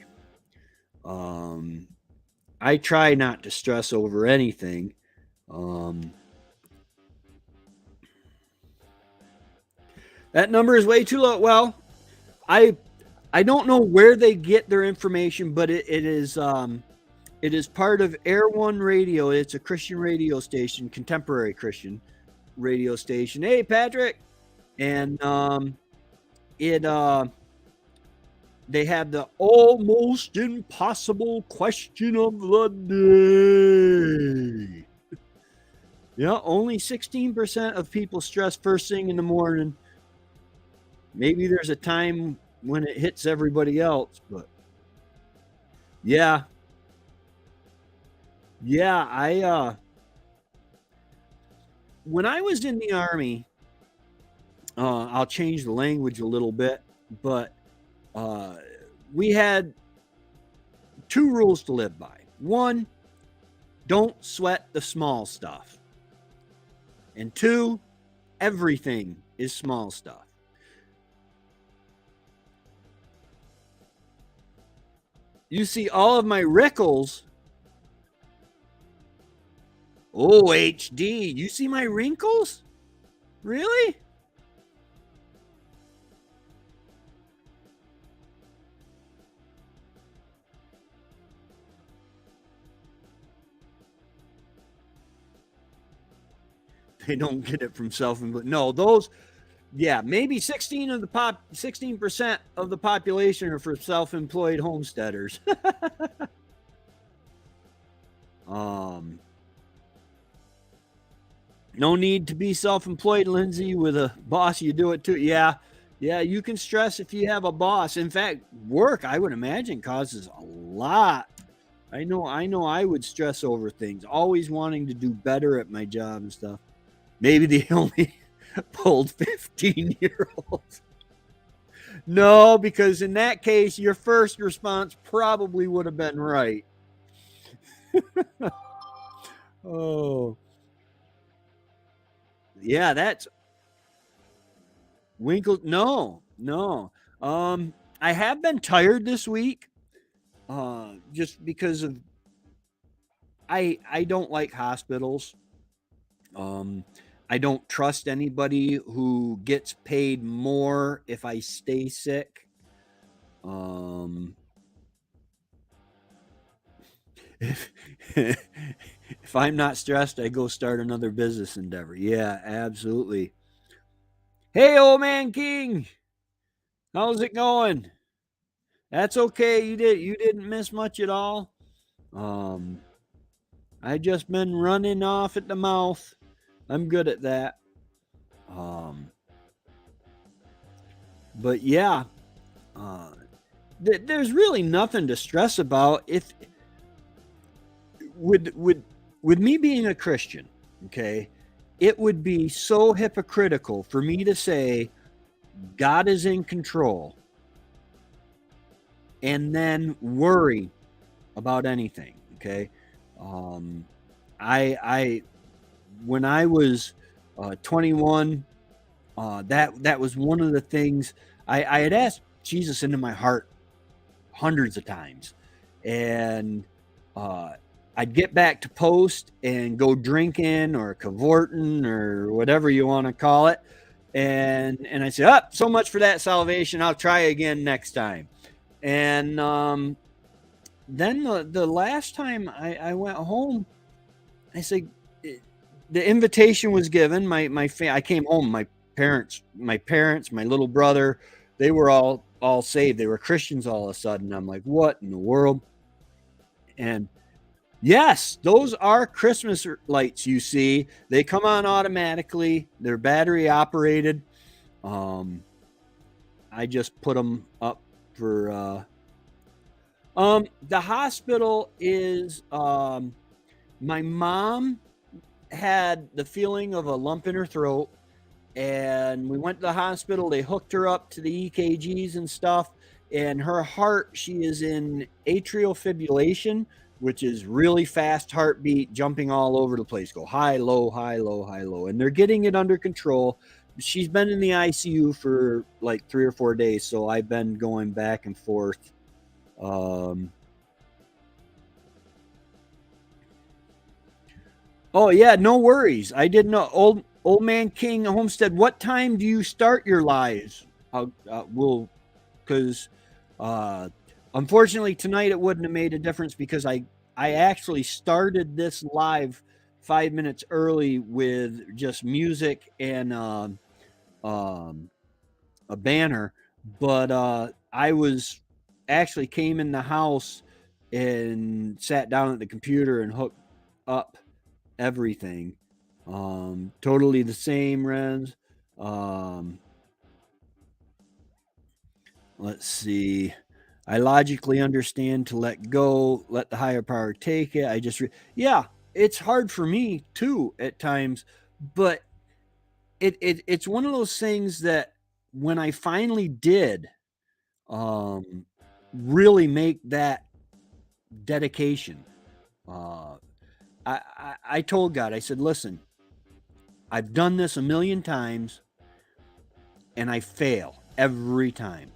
I try not to stress over anything. That number is way too low. Well, I don't know where they get their information, but it is part of Air One Radio. It's a Christian radio station, contemporary Christian radio station. Hey, Patrick. And they have the almost impossible question of the day. Yeah, only 16% of people stress first thing in the morning. Maybe there's a time when it hits everybody else, but yeah, when I was in the Army, I'll change the language a little bit, but we had 2 rules to live by. 1, don't sweat the small stuff. And 2, everything is small stuff. You see all of my wrinkles. Oh, HD. You see my wrinkles? Really? They don't get it from self-employed. No, those, yeah, maybe 16% of the population are for self-employed homesteaders. um, no need to be self-employed, Lindsay. With a boss, you do it too. Yeah, yeah, you can stress if you have a boss. In fact, work, I would imagine, causes a lot. I know I would stress over things, always wanting to do better at my job and stuff. Maybe they only pulled 15-year-olds. No, because in that case, your first response probably would have been right. Oh, yeah, that's Winkle. No, no. I have been tired this week, just because of I don't like hospitals. Um, I don't trust anybody who gets paid more if I stay sick. Um, if if I'm not stressed, I go start another business endeavor. Yeah, absolutely. Hey, old man King, how's it going? That's okay. You didn't miss much at all. Um, I just been running off at the mouth. I'm good at that. Um, but yeah, uh, there's really nothing to stress about. If with me being a Christian, okay, it would be so hypocritical for me to say God is in control and then worry about anything. Okay, um, I when I was 21, that was one of the things I had asked Jesus into my heart hundreds of times, and uh, I'd get back to post and go drinking or cavorting or whatever you want to call it, and I said, "Up, so much for that salvation. I'll try again next time." And then the last time I went home, I said, the invitation was given. I came home. My parents, my little brother, they were all saved. They were Christians all of a sudden. I'm like, what in the world? And yes, those are Christmas lights. You see, they come on automatically. They're battery operated. Um, I just put them up for. The hospital is. My mom had the feeling of a lump in her throat, and we went to the hospital. They hooked her up to the EKGs and stuff, and her heart, she is in atrial fibrillation, which is really fast heartbeat, jumping all over the place, go high, low, high, low, high, low, and they're getting it under control. She's been in the ICU for like 3 or 4 days, so I've been going back and forth. um Oh yeah, no worries. I didn't know. Old man King Homestead. What time do you start your lives? Will because uh, unfortunately tonight it wouldn't have made a difference because I actually started this live 5 minutes early with just music and um, a banner, but I was actually came in the house and sat down at the computer and hooked up everything. Totally the same, Renz. Um, let's see. I logically understand to let go, let the higher power take it. Yeah, it's hard for me too at times, but it's one of those things that when I finally did um, really make that dedication, uh, I told God, I said, listen, I've done this a million times. and I fail every time.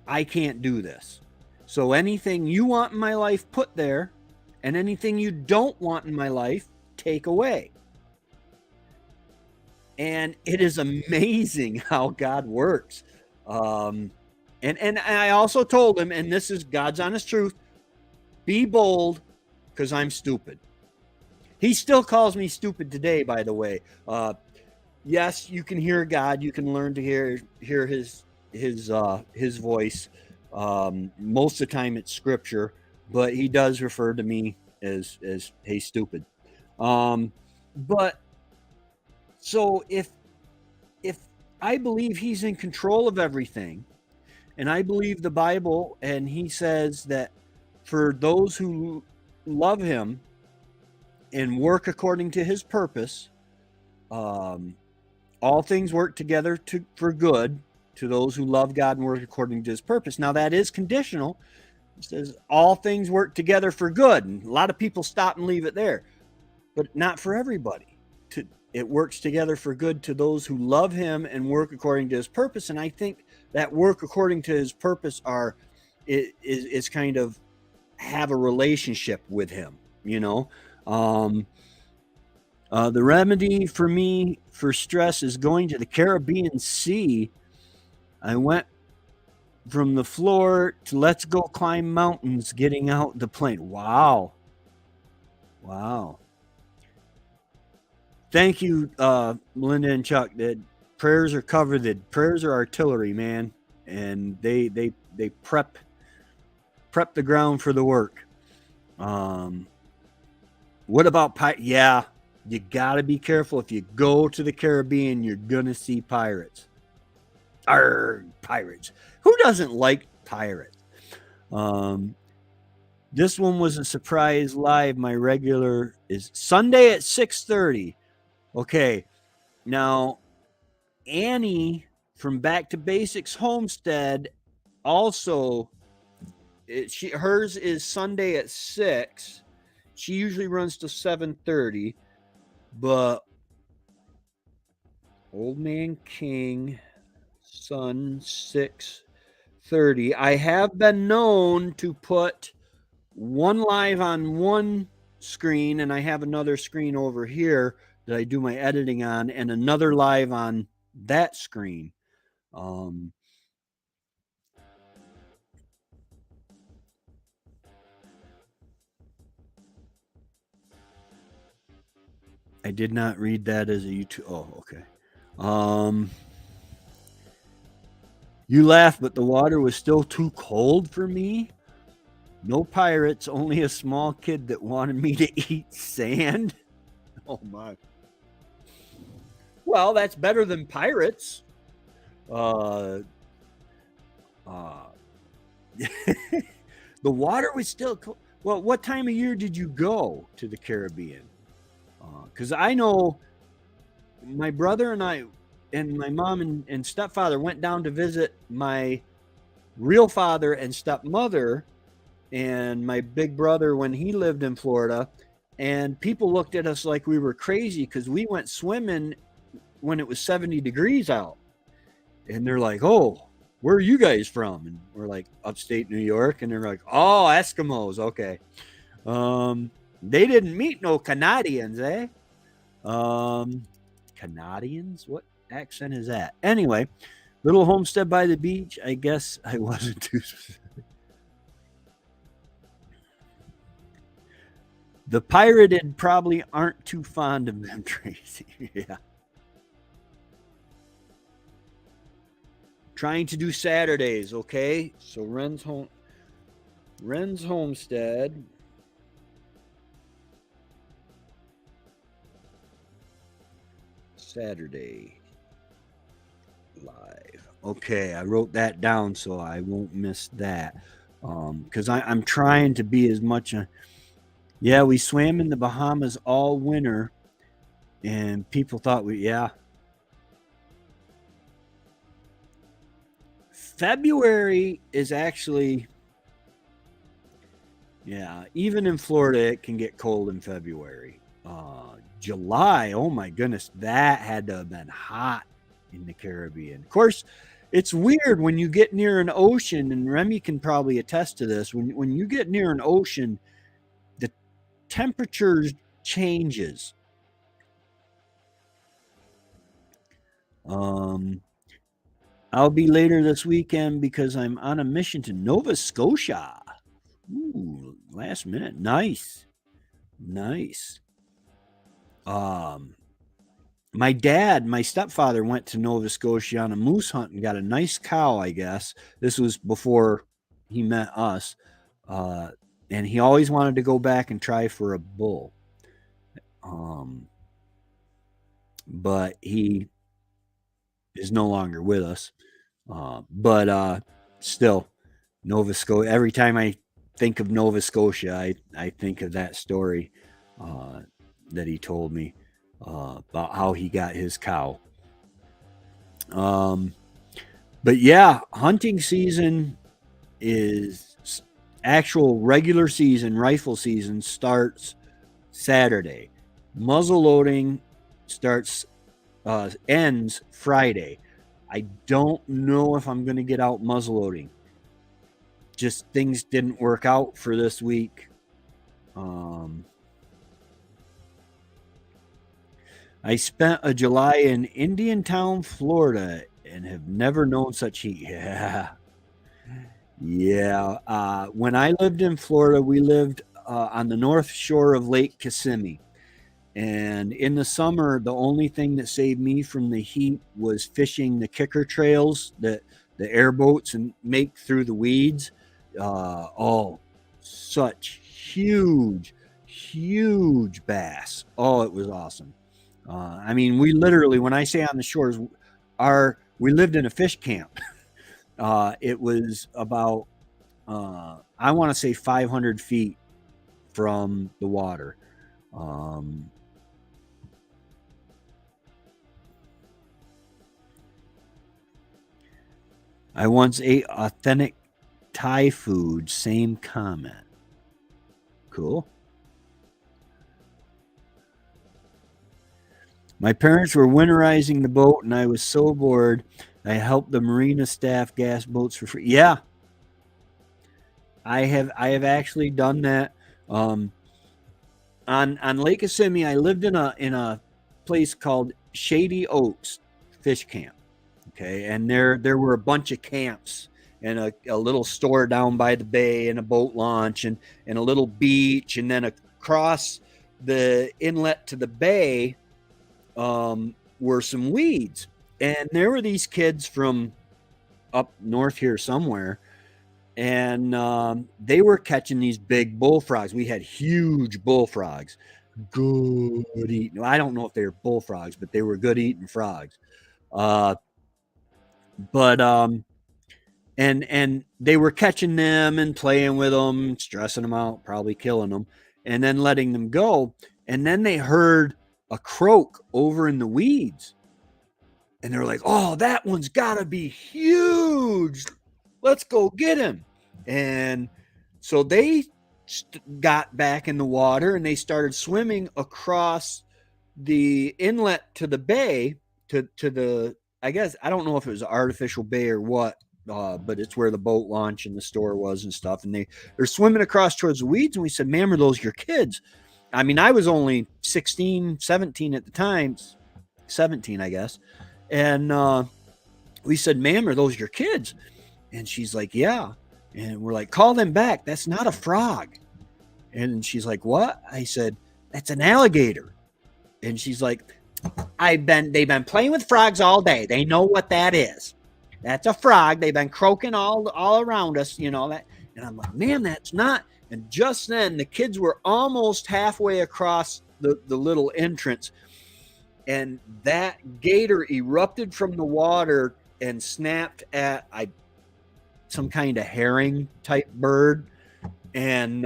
I can't do this. So anything you want in my life, put there, and anything you don't want in my life, take away. And it is amazing how God works. And I also told him, and this is God's honest truth, be bold, because I'm stupid. He still calls me stupid today, by the way. Yes, you can hear God. You can learn to hear his voice. Most of the time, it's scripture, but he does refer to me as hey, stupid. But so if I believe he's in control of everything, and I believe the Bible, and he says that for those who love him and work according to his purpose, all things work together for good to those who love God and work according to his purpose. Now, that is conditional. It says all things work together for good. And a lot of people stop and leave it there, but not for everybody. It works together for good to those who love him and work according to his purpose. And I think that work according to his purpose is kind of have a relationship with him, you know. The remedy for me for stress is going to the Caribbean Sea. I went from the floor to let's go climb mountains, getting out the plane. Wow. Thank you, Melinda and Chuck. That prayers are covered. That prayers are artillery, man, and they prep the ground for the work. What about yeah, you got to be careful. If you go to the Caribbean, you're gonna see pirates. Pirates. Who doesn't like pirates? This one was a surprise live. My regular is Sunday at 6:30. Okay, now Annie from Back to Basics Homestead also hers is Sunday at 6. She usually runs to 7:30, but Old Man King Sun 6:30. I have been known to put one live on one screen, and I have another screen over here that I do my editing on, and another live on that screen. I did not read that as a YouTube. Oh, okay. You laugh, but the water was still too cold for me. No pirates, only a small kid that wanted me to eat sand. Oh my. Well, that's better than pirates. The water was still cold. Well, what time of year did you go to the Caribbean? Because I know my brother and I and my mom and stepfather went down to visit my real father and stepmother and my big brother when he lived in Florida. And people looked at us like we were crazy because we went swimming when it was 70 degrees out. And they're like, oh, where are you guys from? And we're like, upstate New York. And they're like, oh, Eskimos. Okay. They didn't meet no Canadians, eh? Canadians? What accent is that? Anyway, little homestead by the beach. I guess I wasn't too specific. The pirated probably aren't too fond of them, Tracy. Yeah. Trying to do Saturdays, okay? So Ren's Homestead. Saturday live. Okay, I wrote that down so I won't miss that. Because I'm trying to be as much yeah, we swam in the Bahamas all winter, and people thought February is actually, even in Florida, it can get cold in February. July, oh my goodness, that had to have been hot in the Caribbean. Of course, it's weird when you get near an ocean, and Remy can probably attest to this. When you get near an ocean, the temperature changes. I'll be later this weekend because I'm on a mission to Nova Scotia. Ooh, last minute. Nice. Nice. My stepfather went to Nova Scotia on a moose hunt and got a nice cow, I guess. This was before he met us. And he always wanted to go back and try for a bull. But he is no longer with us. But still, Nova Scotia, every time I think of Nova Scotia, I think of that story that he told me about how he got his cow. But yeah, hunting season is actual regular season, rifle season starts Saturday. Muzzle loading ends Friday. I don't know if I'm going to get out muzzle loading. Just things didn't work out for this week. I spent a July in Indiantown, Florida, and have never known such heat. Yeah. When I lived in Florida, we lived on the north shore of Lake Kissimmee. And in the summer, the only thing that saved me from the heat was fishing the kicker trails that the airboats and make through the weeds. Such huge bass. Oh, it was awesome. I mean, we literally, when I say on the shores, we lived in a fish camp. It was about, I want to say 500 feet from the water. I once ate authentic Thai food. Same comment. Cool. My parents were winterizing the boat, and I was so bored. I helped the marina staff gas boats for free. Yeah, I have actually done that. On Lake Kissimmee, I lived in a place called Shady Oaks Fish Camp. Okay, and there were a bunch of camps and a little store down by the bay and a boat launch and a little beach, and then across the inlet to the bay were some weeds. And there were these kids from up north here somewhere, and they were catching these big bullfrogs. We had huge bullfrogs, good eating. I don't know if they were bullfrogs, but they were good eating frogs. And they were catching them and playing with them, stressing them out, probably killing them, and then letting them go. And then they heard a croak over in the weeds. And they're like, oh, that one's got to be huge. Let's go get him. And so they got back in the water and they started swimming across the inlet to the bay to the, I guess, I don't know if it was an artificial bay or what, but it's where the boat launch and the store was and stuff. And they're swimming across towards the weeds. And we said, ma'am, are those your kids? I mean, I was only 16, 17 at the time, 17, I guess. And we said, ma'am, are those your kids? And she's like, yeah. And we're like, call them back. That's not a frog. And she's like, what? I said, that's an alligator. And she's like, they've been playing with frogs all day. They know what that is. That's a frog. They've been croaking all around us, you know that. And I'm like, man, that's not. And just then the kids were almost halfway across the little entrance. And that gator erupted from the water and snapped at some kind of herring type bird. And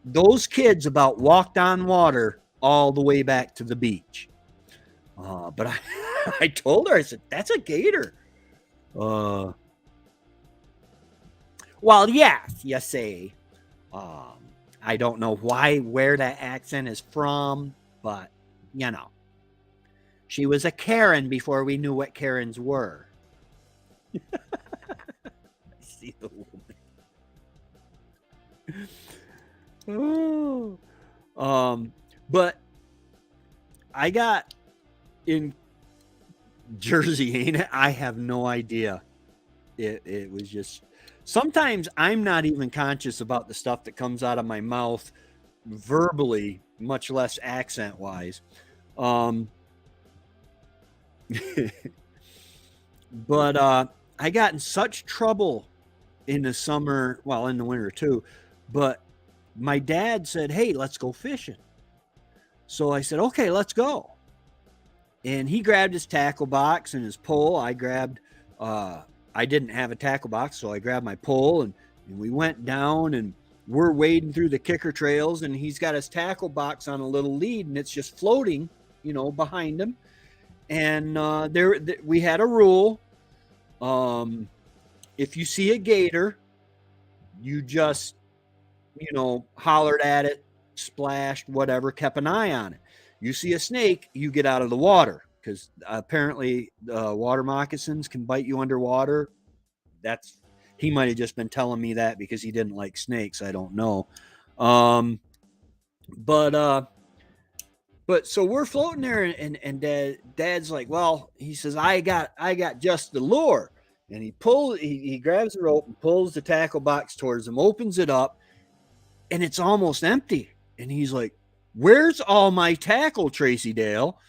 those kids about walked on water all the way back to the beach. But I told her, I said, that's a gator. Well, yes, you say. I don't know where that accent is from, but you know. She was a Karen before we knew what Karens were. I see the woman. Oh. But I got in Jersey, ain't it? I have no idea. It was just, sometimes I'm not even conscious about the stuff that comes out of my mouth verbally, much less accent wise. But I got in such trouble in the summer, well, in the winter too. But my dad said, "Hey, let's go fishing." So I said, "Okay, let's go." And he grabbed his tackle box and his pole. I didn't have a tackle box, so I grabbed my pole, and we went down, and we're wading through the kicker trails, and he's got his tackle box on a little lead, and it's just floating, behind him. And we had a rule. If you see a gator, you just, hollered at it, splashed, whatever, kept an eye on it. You see a snake, you get out of the water, because apparently water moccasins can bite you underwater. He might have just been telling me that because he didn't like snakes. I don't know. But so we're floating there, and Dad's like, well, he says, I got just the lure. And he grabs the rope and pulls the tackle box towards him, opens it up, and it's almost empty. And he's like, "Where's all my tackle, Tracy Dale?"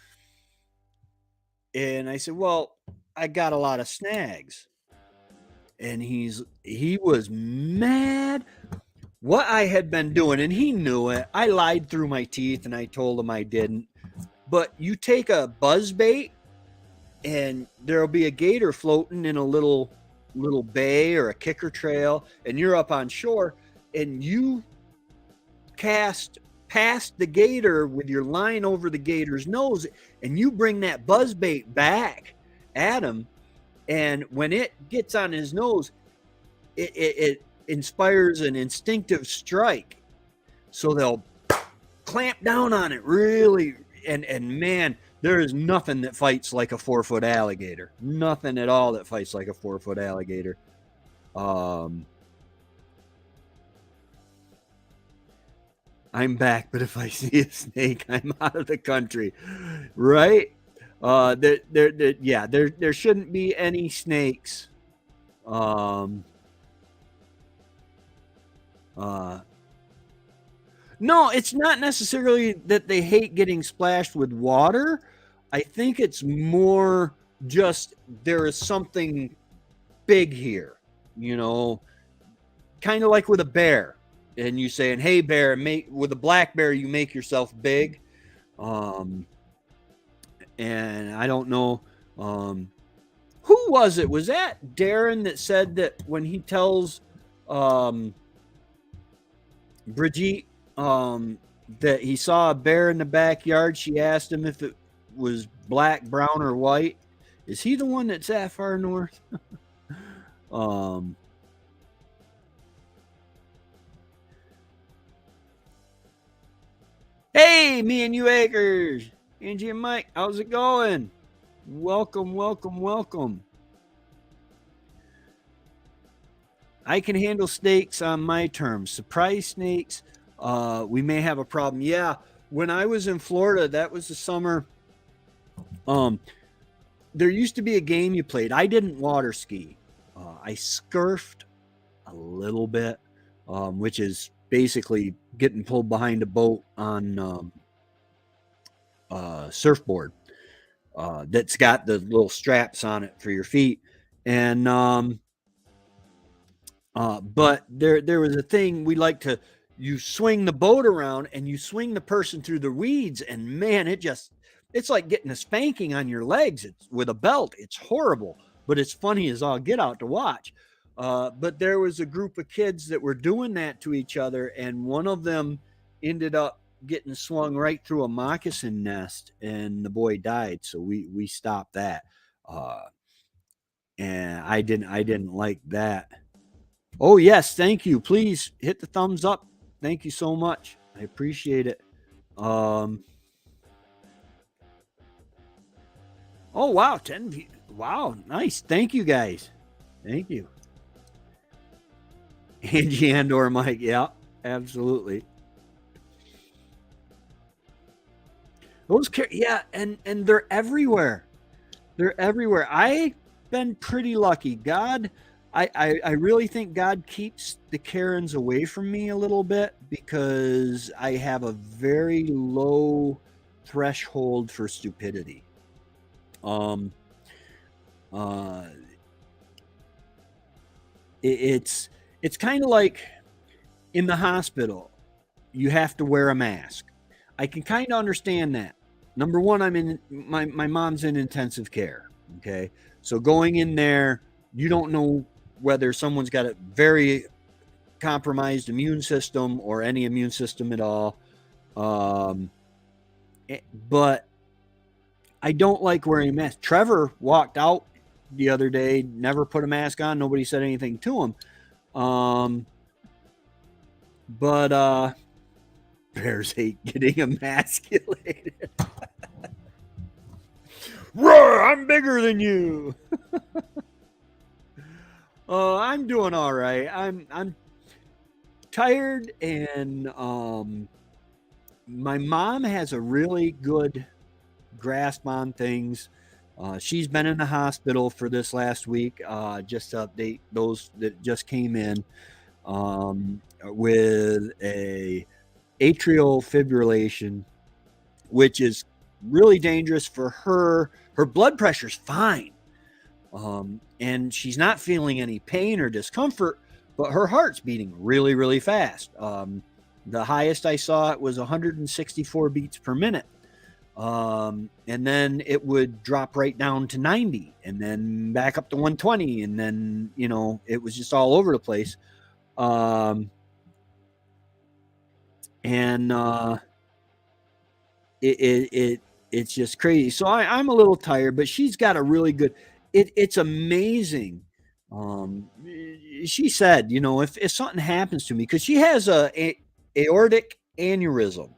And I said, "Well, I got a lot of snags." And he was mad what I had been doing, and he knew it. I lied through my teeth, and I told him I didn't. But you take a buzz bait, and there'll be a gator floating in a little bay or a kicker trail, and you're up on shore, and you cast past the gator with your line over the gator's nose, and you bring that buzz bait back at him, and when it gets on his nose, it inspires an instinctive strike, so they'll clamp down on it really. And man, there is nothing that fights like a 4-foot alligator. Nothing at all that fights like a 4-foot alligator. I'm back, but if I see a snake, I'm out of the country, right? There shouldn't be any snakes. No, it's not necessarily that they hate getting splashed with water. I think it's more just there is something big here, kind of like with a bear. And you saying, "Hey, bear," with a black bear, you make yourself big. And I don't know, who was it? Was that Darren that said that when he tells Brigitte that he saw a bear in the backyard, she asked him if it was black, brown, or white? Is he the one that's that far north? Hey, me and you Acres, Angie and Mike, how's it going? Welcome. I can handle snakes on my terms. Surprise snakes, we may have a problem. Yeah, when I was in Florida, that was the summer. There used to be a game you played. I didn't water ski. I scurfed a little bit, which is basically getting pulled behind a boat on surfboard that's got the little straps on it for your feet. And but there was a thing we like to, you swing the boat around and you swing the person through the weeds, and man, it's like getting a spanking on your legs. It's with a belt. It's horrible, but it's funny as all get out to watch. But there was a group of kids that were doing that to each other, and one of them ended up getting swung right through a moccasin nest, and the boy died. So we stopped that. And I didn't like that. Oh yes, thank you. Please hit the thumbs up. Thank you so much. I appreciate it. Oh, wow. 10 views. Wow. Nice. Thank you, guys. Thank you. Angie and/or Mike. Yeah, absolutely. Yeah, and they're everywhere. They're everywhere. I've been pretty lucky. I really think God keeps the Karens away from me a little bit because I have a very low threshold for stupidity. Um, uh, it's kind of like in the hospital, you have to wear a mask. I can kind of understand that. Number one, I'm in my mom's in intensive care. Okay. So going in there, you don't know whether someone's got a very compromised immune system or any immune system at all. Um, but I don't like wearing a mask. Trevor walked out the other day, never put a mask on. Nobody said anything to him. But bears hate getting emasculated. Roar, I'm bigger than you. I'm doing all right. I'm tired, and my mom has a really good grasp on things. She's been in the hospital for this last week. Just to update those that just came in, with a atrial fibrillation, which is really dangerous for her. Her blood pressure's fine. And she's not feeling any pain or discomfort, but her heart's beating really, really fast. The highest I saw it was 164 beats per minute. And then it would drop right down to 90 and then back up to 120. And then, it was just all over the place. It's just crazy. So I'm a little tired, but she's got a really good, it's amazing. She said, if something happens to me, because she has a aortic aneurysm,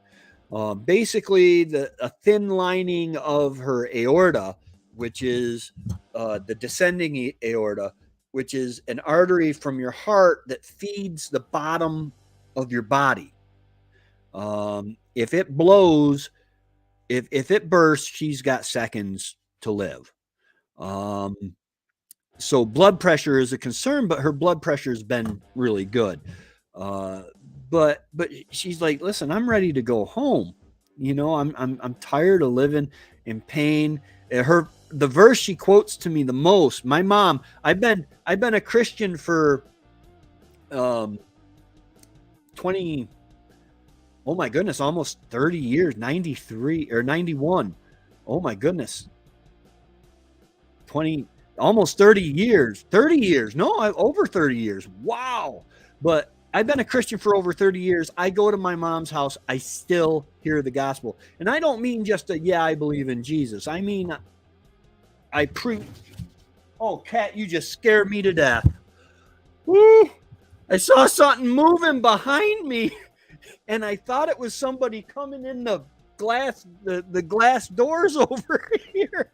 basically a thin lining of her aorta, which is the descending aorta, which is an artery from your heart that feeds the bottom of your body. If it blows, if it bursts, she's got seconds to live. So blood pressure is a concern, but her blood pressure has been really good. But she's like, listen, I'm ready to go home. I'm tired of living in pain. The verse she quotes to me the most, my mom, I've been a Christian for 20, oh my goodness, almost 30 years, 93 or 91. Oh my goodness. 20, almost 30 years. 30 years. No, over 30 years. Wow. But I've been a Christian for over 30 years. I go to my mom's house. I still hear the gospel. And I don't mean just I believe in Jesus. I mean, I preach. Oh, Kat, you just scared me to death. Woo! I saw something moving behind me, and I thought it was somebody coming in the glass doors over here.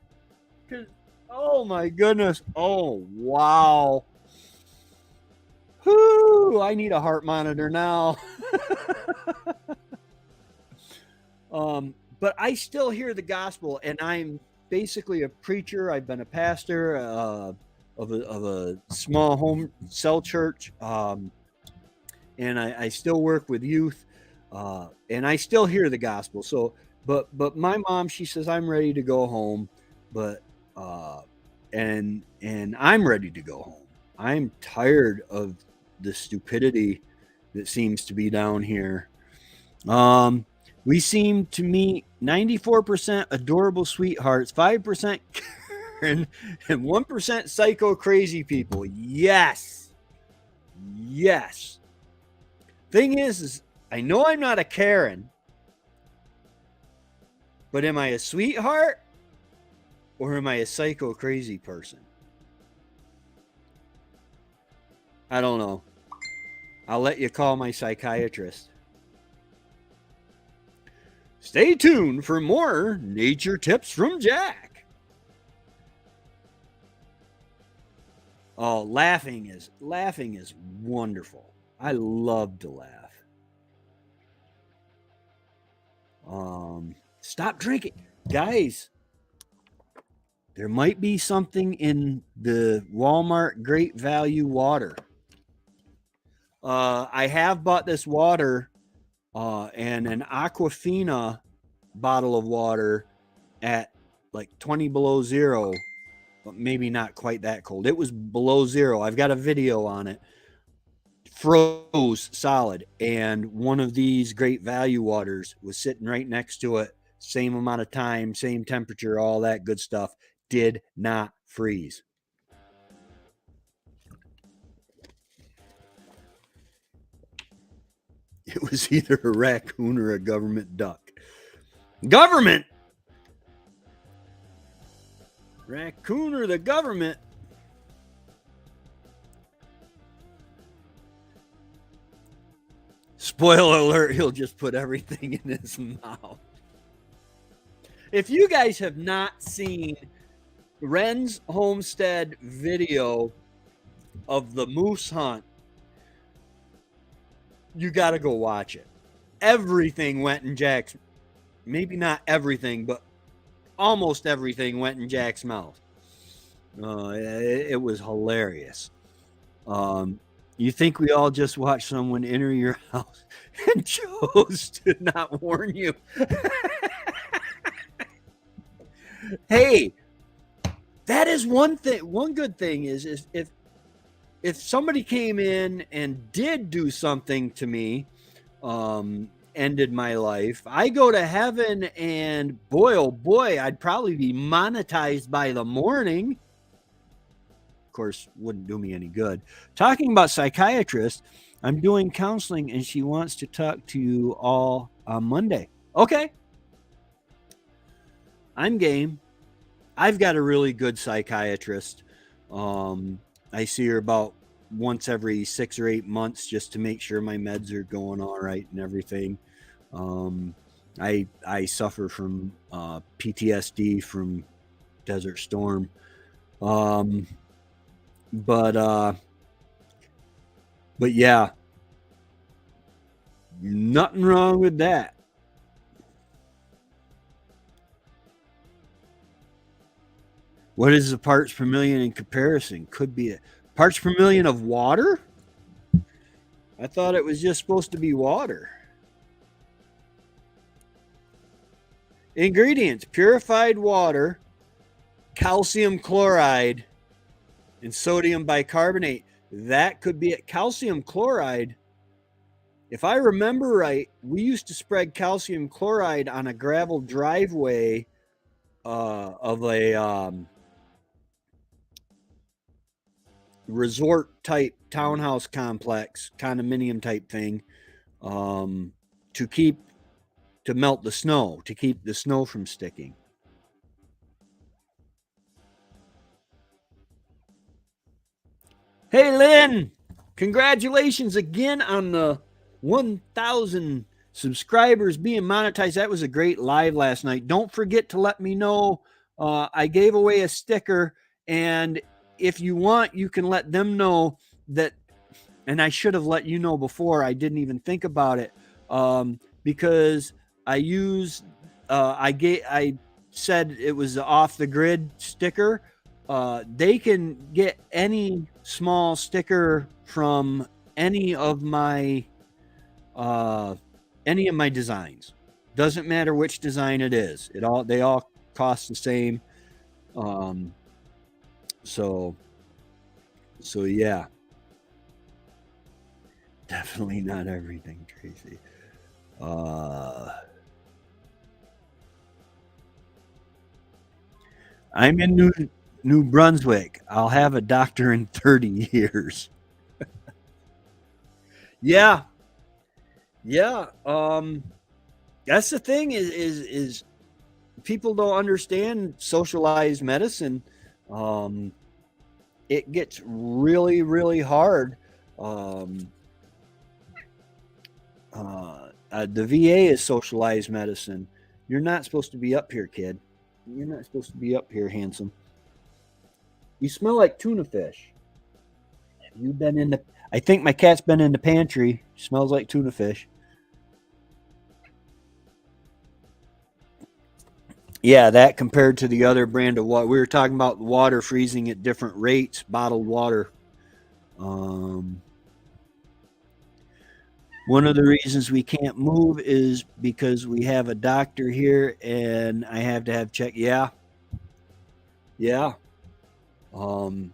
Oh my goodness. Oh, wow. Whoo, I need a heart monitor now. But I still hear the gospel, and I'm basically a preacher. I've been a pastor of a small home cell church, and I still work with youth, and I still hear the gospel. So, but my mom, she says, I'm ready to go home, but and I'm ready to go home. I'm tired of the stupidity that seems to be down here. We seem to meet 94% adorable sweethearts, 5% Karen, and 1% psycho crazy people. Yes. Thing is I know I'm not a Karen, but am I a sweetheart or am I a psycho crazy person? I don't know. I'll let you call my psychiatrist. Stay tuned for more nature tips from Jack. Oh, laughing is wonderful. I love to laugh. Stop drinking, guys. There might be something in the Walmart Great Value water. I have bought this water and an Aquafina bottle of water at like 20 below zero, but maybe not quite that cold. It was below zero. I've got a video on it. Froze solid. And one of these Great Value waters was sitting right next to it. Same amount of time, same temperature, all that good stuff. Did not freeze. It was either a raccoon or a government duck. Government? Raccoon or the government? Spoiler alert, he'll just put everything in his mouth. If you guys have not seen Ren's Homestead video of the moose hunt, you got to go watch it. Everything went in Jack's, maybe not everything, but almost everything went in Jack's mouth. It was hilarious. You think we all just watched someone enter your house and chose to not warn you? Hey, that is one thing. One good thing is if somebody came in and did do something to me, ended my life, I go to heaven and boy, oh boy, I'd probably be monetized by the morning. Of course, wouldn't do me any good. Talking about psychiatrists, I'm doing counseling and she wants to talk to you all on Monday. Okay. I'm game. I've got a really good psychiatrist. I see her about once every 6 or 8 months just to make sure my meds are going all right and everything. I suffer from PTSD from Desert Storm. But yeah, nothing wrong with that. What is the parts per million in comparison? Could be a parts per million of water. I thought it was just supposed to be water. Ingredients: purified water, calcium chloride, and sodium bicarbonate. That could be it. Calcium chloride. If I remember right, we used to spread calcium chloride on a gravel driveway of a resort type townhouse complex, condominium type thing, to melt the snow, to keep the snow from sticking. Hey, Lynn, congratulations again on the 1,000 subscribers being monetized. That was a great live last night. Don't forget to let me know. I gave away a sticker, and if you want, you can let them know that. And I should have let you know before. I didn't even think about it because I said it was an off the grid sticker. They can get any small sticker from any of my designs. Doesn't matter which design it is. They all cost the same. So yeah. Definitely not everything, Tracy. I'm in New Brunswick. I'll have a doctor in 30 years. Yeah. That's the thing is people don't understand socialized medicine. It gets really, really hard. The VA is socialized medicine. You're not supposed to be up here, kid. You're not supposed to be up here, handsome. You smell like tuna fish. You've been in the. I think my cat's been in the pantry. Smells like tuna fish. Yeah, that compared to the other brand of water. We were talking about water freezing at different rates, bottled water. Um, One of the reasons we can't move is because we have a doctor here and I have to have check. Yeah, yeah. Um,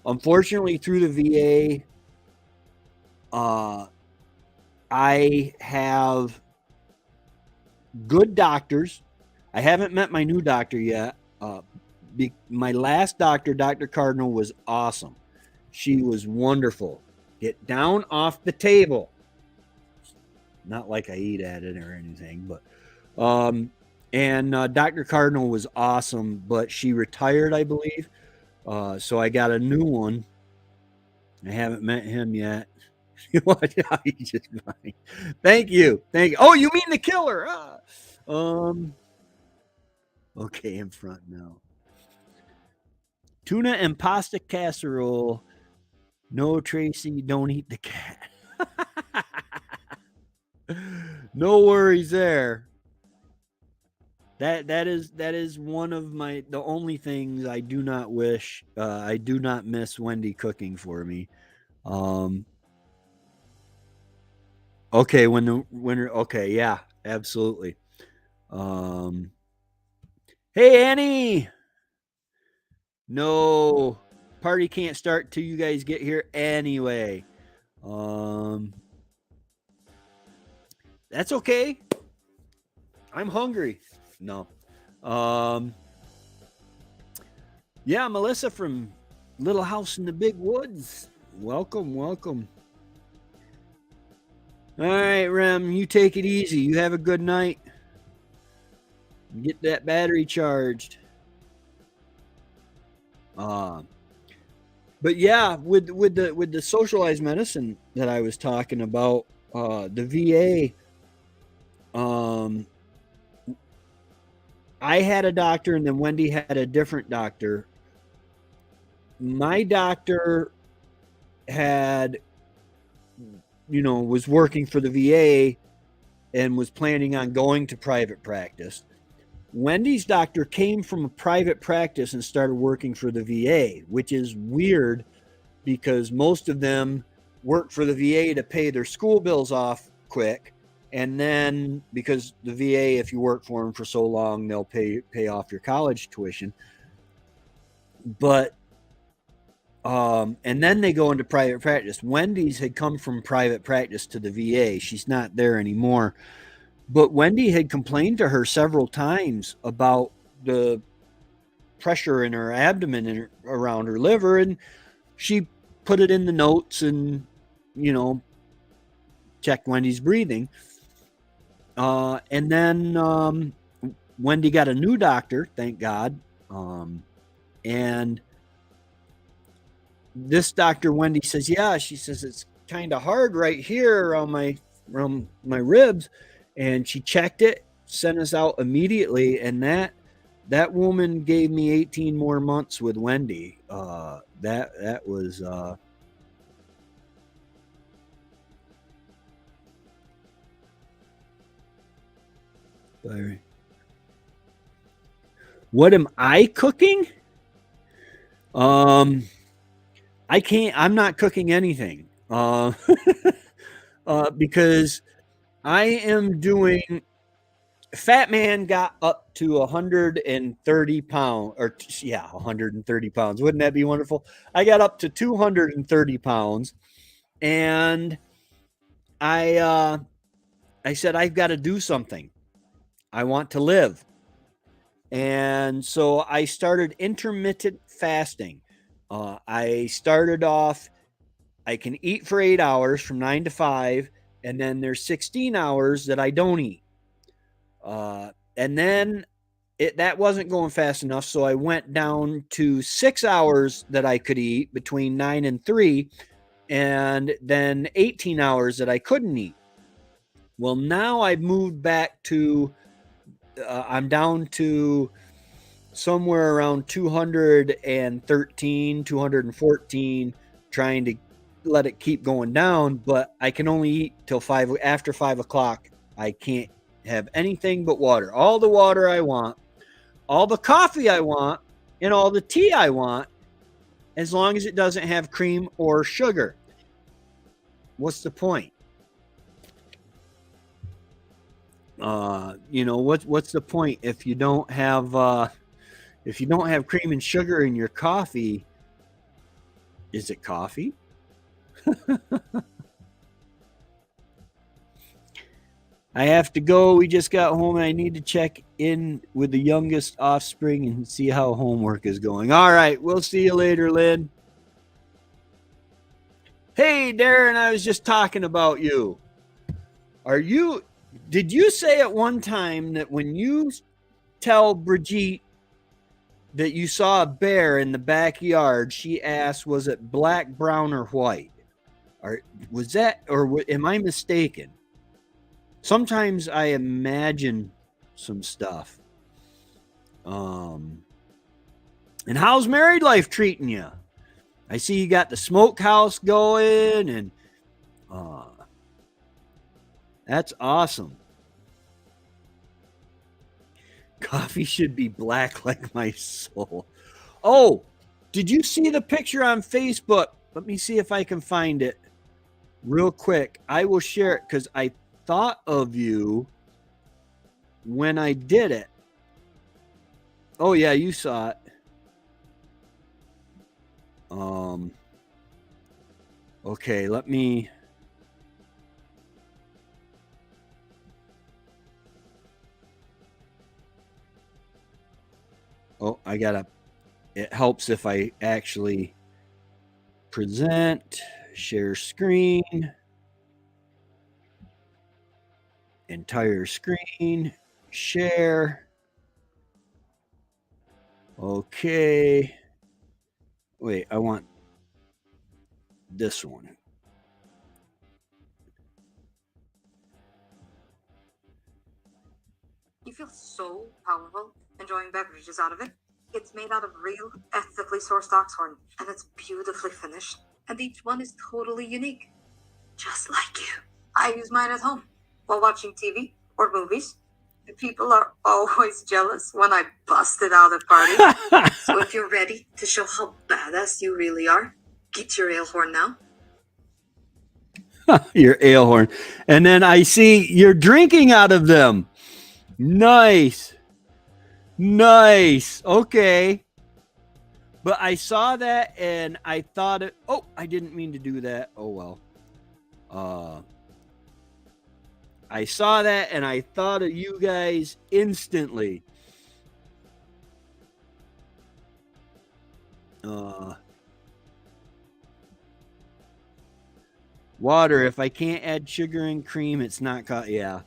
Unfortunately, through the VA, uh, I have good doctors. I haven't met my new doctor yet. My last doctor, Dr. Cardinal, was awesome. She was wonderful. Get down off the table. Not like I eat at it or anything, but and Dr. Cardinal was awesome, but she retired, I believe. So I got a new one. I haven't met him yet. Watch out, he just fine. Thank you. Thank you. Oh, you mean the killer? Okay, in front now. Tuna and pasta casserole. No, Tracy, don't eat the cat. No worries there. That is one of the only things I do not wish. I do not miss Wendy cooking for me. Um, okay, when the winter. Okay, yeah, absolutely. Um, hey Annie, no party can't start till you guys get here anyway. Um, that's okay. I'm hungry. No. Um, yeah, Melissa from Little House in the Big Woods. Welcome, welcome. All right, Rem, you take it easy. You have a good night. Get that battery charged. Uh, but yeah, with the socialized medicine that I was talking about, the VA, I had a doctor and then Wendy had a different doctor. My doctor had, was working for the VA and was planning on going to private practice. Wendy's doctor came from a private practice and started working for the VA, which is weird because most of them work for the VA to pay their school bills off quick. And then because the VA, if you work for them for so long, they'll pay off your college tuition. But and then they go into private practice. Wendy's had come from private practice to the VA. She's not there anymore. But Wendy had complained to her several times about the pressure in her abdomen and around her liver, and she put it in the notes and, checked Wendy's breathing. And then Wendy got a new doctor, thank God. And this doctor, Wendy, says, yeah, she says, it's kind of hard right here around my ribs. And she checked it, sent us out immediately. And that woman gave me 18 more months with Wendy. That was, what am I cooking? I'm not cooking anything. Because I am doing. Fat Man got up to 130 pounds, or 130 pounds. Wouldn't that be wonderful? I got up to 230 pounds, and I said I've got to do something. I want to live, and so I started intermittent fasting. I started off. I can eat for 8 hours from 9 to 5, and then there's 16 hours that I don't eat. And then that wasn't going fast enough, so I went down to 6 hours that I could eat between 9 and 3, and then 18 hours that I couldn't eat. Well, now I've moved back to, I'm down to somewhere around 213, 214, trying to let it keep going down, but I can only eat till after 5 o'clock. I can't have anything but water. All the water I want, all the coffee I want, and all the tea I want, as long as it doesn't have cream or sugar. What's the point? What's the point if you don't have cream and sugar in your coffee? Is it coffee? I have to go. We just got home and I need to check in with the youngest offspring and see how homework is going. All right. We'll see you later, Lynn. Hey, Darren, I was just talking about you. Did you say at one time that when you tell Brigitte that you saw a bear in the backyard, she asked, was it black, brown, or white? Or am I mistaken? Sometimes I imagine some stuff. And how's married life treating you? I see you got the smokehouse going, and that's awesome. Coffee should be black like my soul. Oh, did you see the picture on Facebook? Let me see if I can find it real quick. I will share it because I thought of you when I did it. Oh yeah, you saw it. Okay, let me. Oh, it helps if I actually present, share screen, entire screen, share. Okay. Wait, I want this one. You feel so powerful enjoying beverages out of it. It's made out of real, ethically sourced oxhorn, and it's beautifully finished. And each one is totally unique. Just like you. I use mine at home while watching TV or movies. People are always jealous when I bust it out at parties. So if you're ready to show how badass you really are, get your ale horn now. Your ale horn. And then I see you're drinking out of them. Nice. Okay. But I saw that and I thought it. Oh, I didn't mean to do that. Oh well. I saw that and I thought of you guys instantly. Water. If I can't add sugar and cream, it's not yeah.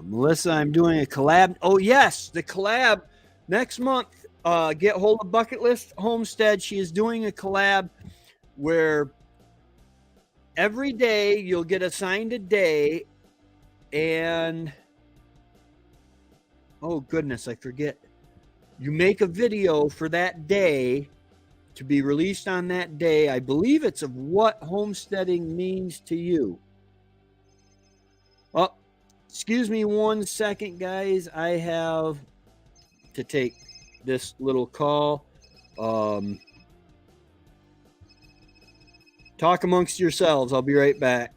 Melissa, I'm doing a collab. Oh yes, the collab next month. Get hold of Bucket List Homestead. She is doing a collab where every day you'll get assigned a day, and oh goodness, I forget. You make a video for that day to be released on that day. I believe it's of what homesteading means to you. Oh, excuse me 1 second, guys. I have to take this little call. Talk amongst yourselves. I'll be right back.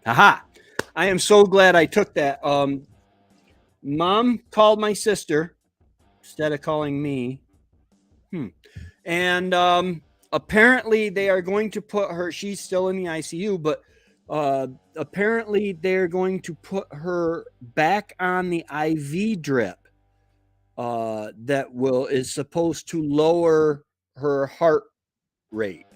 Haha. I am so glad I took that. Mom called my sister instead of calling me. And apparently they are going to put her, she's still in the ICU, but apparently they're going to put her back on the IV drip that is supposed to lower her heart rate,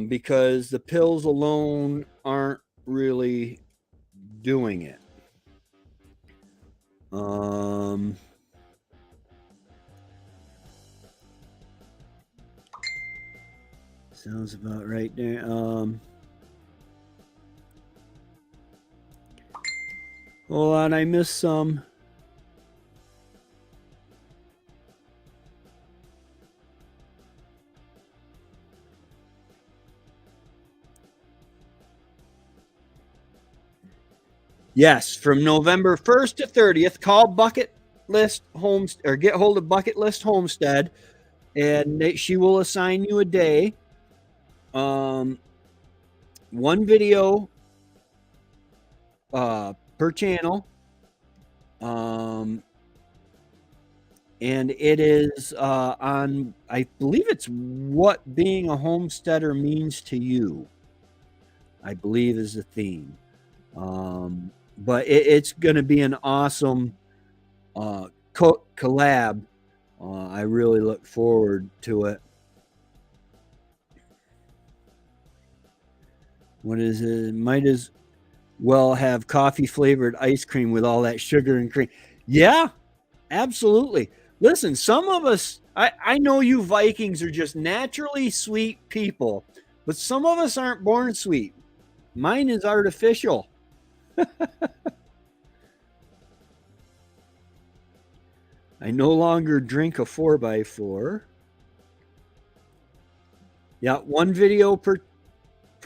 because the pills alone aren't really doing it. Sounds about right there. Hold on, I missed some. Yes, from November 1st to 30th, call Bucket List Homes or get hold of Bucket List Homestead, and she will assign you a day. One video per channel. And it is on, I believe it's what being a homesteader means to you, I believe is the theme. But it's going to be an awesome collab. I really look forward to it. What is it? Might as well have coffee flavored ice cream with all that sugar and cream. Yeah, absolutely. Listen, some of us, I know you Vikings are just naturally sweet people, but some of us aren't born sweet. Mine is artificial. I no longer drink a 4x4. Yeah, one video per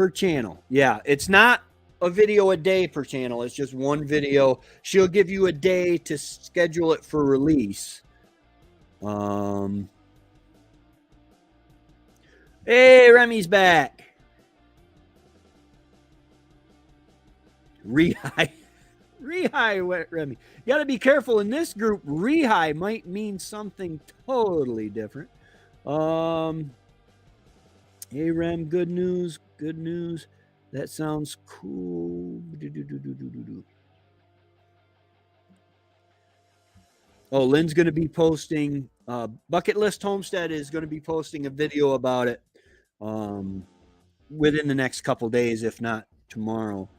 channel. Yeah, it's not a video a day per channel. It's just one video. She'll give you a day to schedule it for release. Hey, Remy's back. Rehigh, Remy. You got to be careful in this group. Rehigh might mean something totally different. Hey, Rem, good news. Good news. That sounds cool. Oh, Lynn's going to be posting, Bucket List Homestead is going to be posting a video about it within the next couple days, if not tomorrow.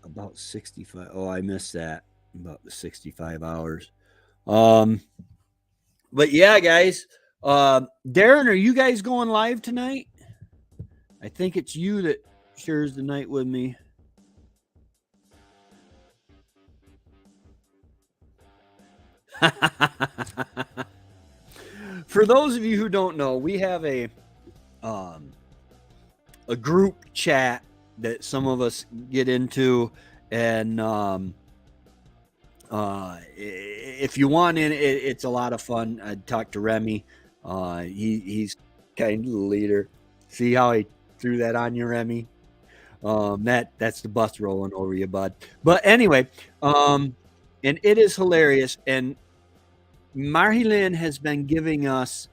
About 65. Oh, I missed that. About the 65 hours. But yeah, guys. Darren, are you guys going live tonight? I think it's you that shares the night with me. For those of you who don't know, we have a group chat that some of us get into, and if you want in, it's a lot of fun. I talked to Remy. He's kind of the leader. See how I threw that on you, Remy? That's the bus rolling over you, bud. But anyway, and it is hilarious. And Marilyn has been giving us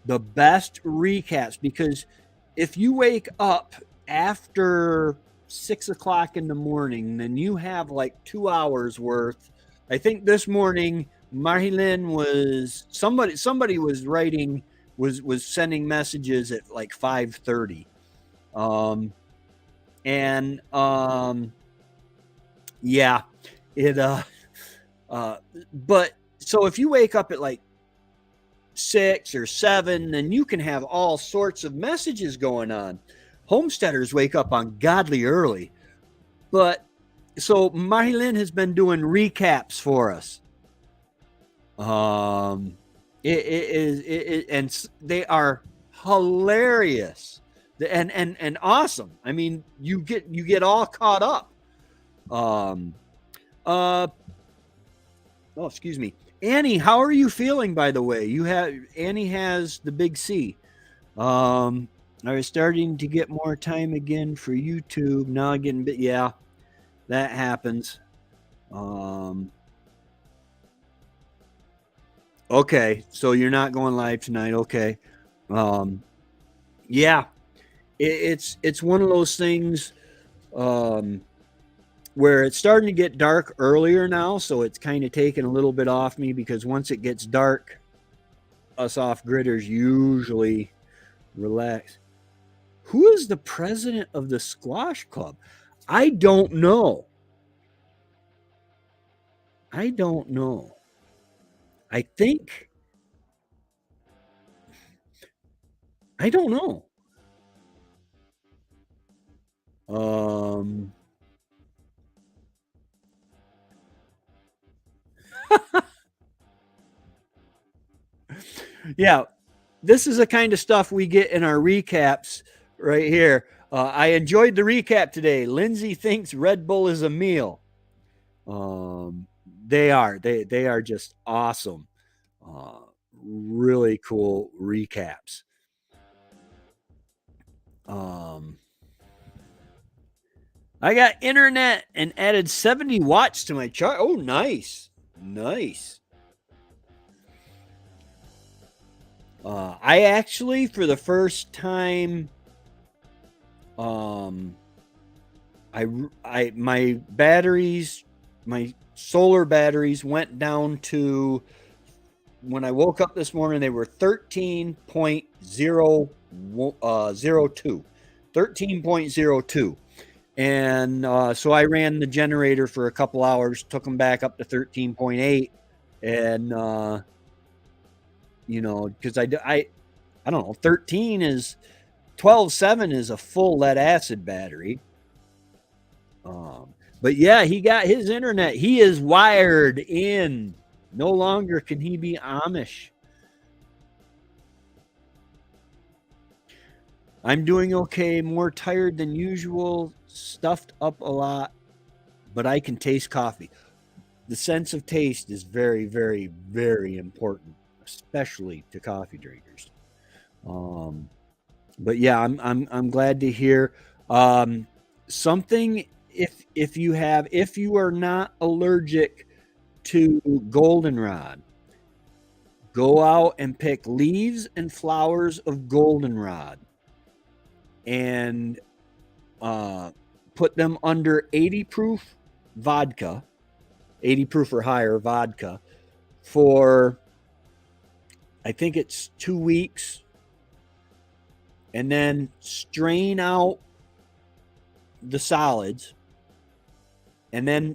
the best recaps, because if you wake up after 6 o'clock in the morning, then you have like 2 hours worth. I think this morning Marilyn was somebody was writing was sending messages at like 5:30. Yeah, it but so if you wake up at like 6 or 7, then you can have all sorts of messages going on. Homesteaders wake up ungodly early. But so Marilyn has been doing recaps for us. And they are hilarious. And awesome. I mean, you get all caught up. Um, uh, oh, excuse me, Annie. How are you feeling? By the way, Annie has the big C. I was starting to get more time again for YouTube. Now I'm getting bit. Yeah, that happens. Um, okay, so you're not going live tonight. Okay. Um, yeah, it's one of those things um, where it's starting to get dark earlier now, so it's kind of taking a little bit off me because once it gets dark, us off gridders usually relax. Who is the president of the squash club? I don't know. I don't know. I think I don't know. Um, yeah, this is the kind of stuff we get in our recaps right here. I enjoyed the recap today. Lindsay thinks Red Bull is a meal. Um, they are. They are just awesome. Uh, really cool recaps. Um, I got internet and added 70 watts to my chart. Oh, nice. Nice. I actually, for the first time, um, my batteries, my solar batteries went down to, when I woke up this morning, they were 13.002. 13.02. And so I ran the generator for a couple hours, took them back up to 13.8. And, because I don't know, 12.7 is a full lead acid battery. But yeah, he got his internet. He is wired in. No longer can he be Amish. I'm doing okay, more tired than usual, stuffed up a lot, but I can taste coffee. The sense of taste is very, very, very important, especially to coffee drinkers. But yeah, I'm glad to hear something. If you are not allergic to goldenrod, go out and pick leaves and flowers of goldenrod and put them under 80 proof vodka, 80 proof or higher vodka for, I think it's 2 weeks, and then strain out the solids, and then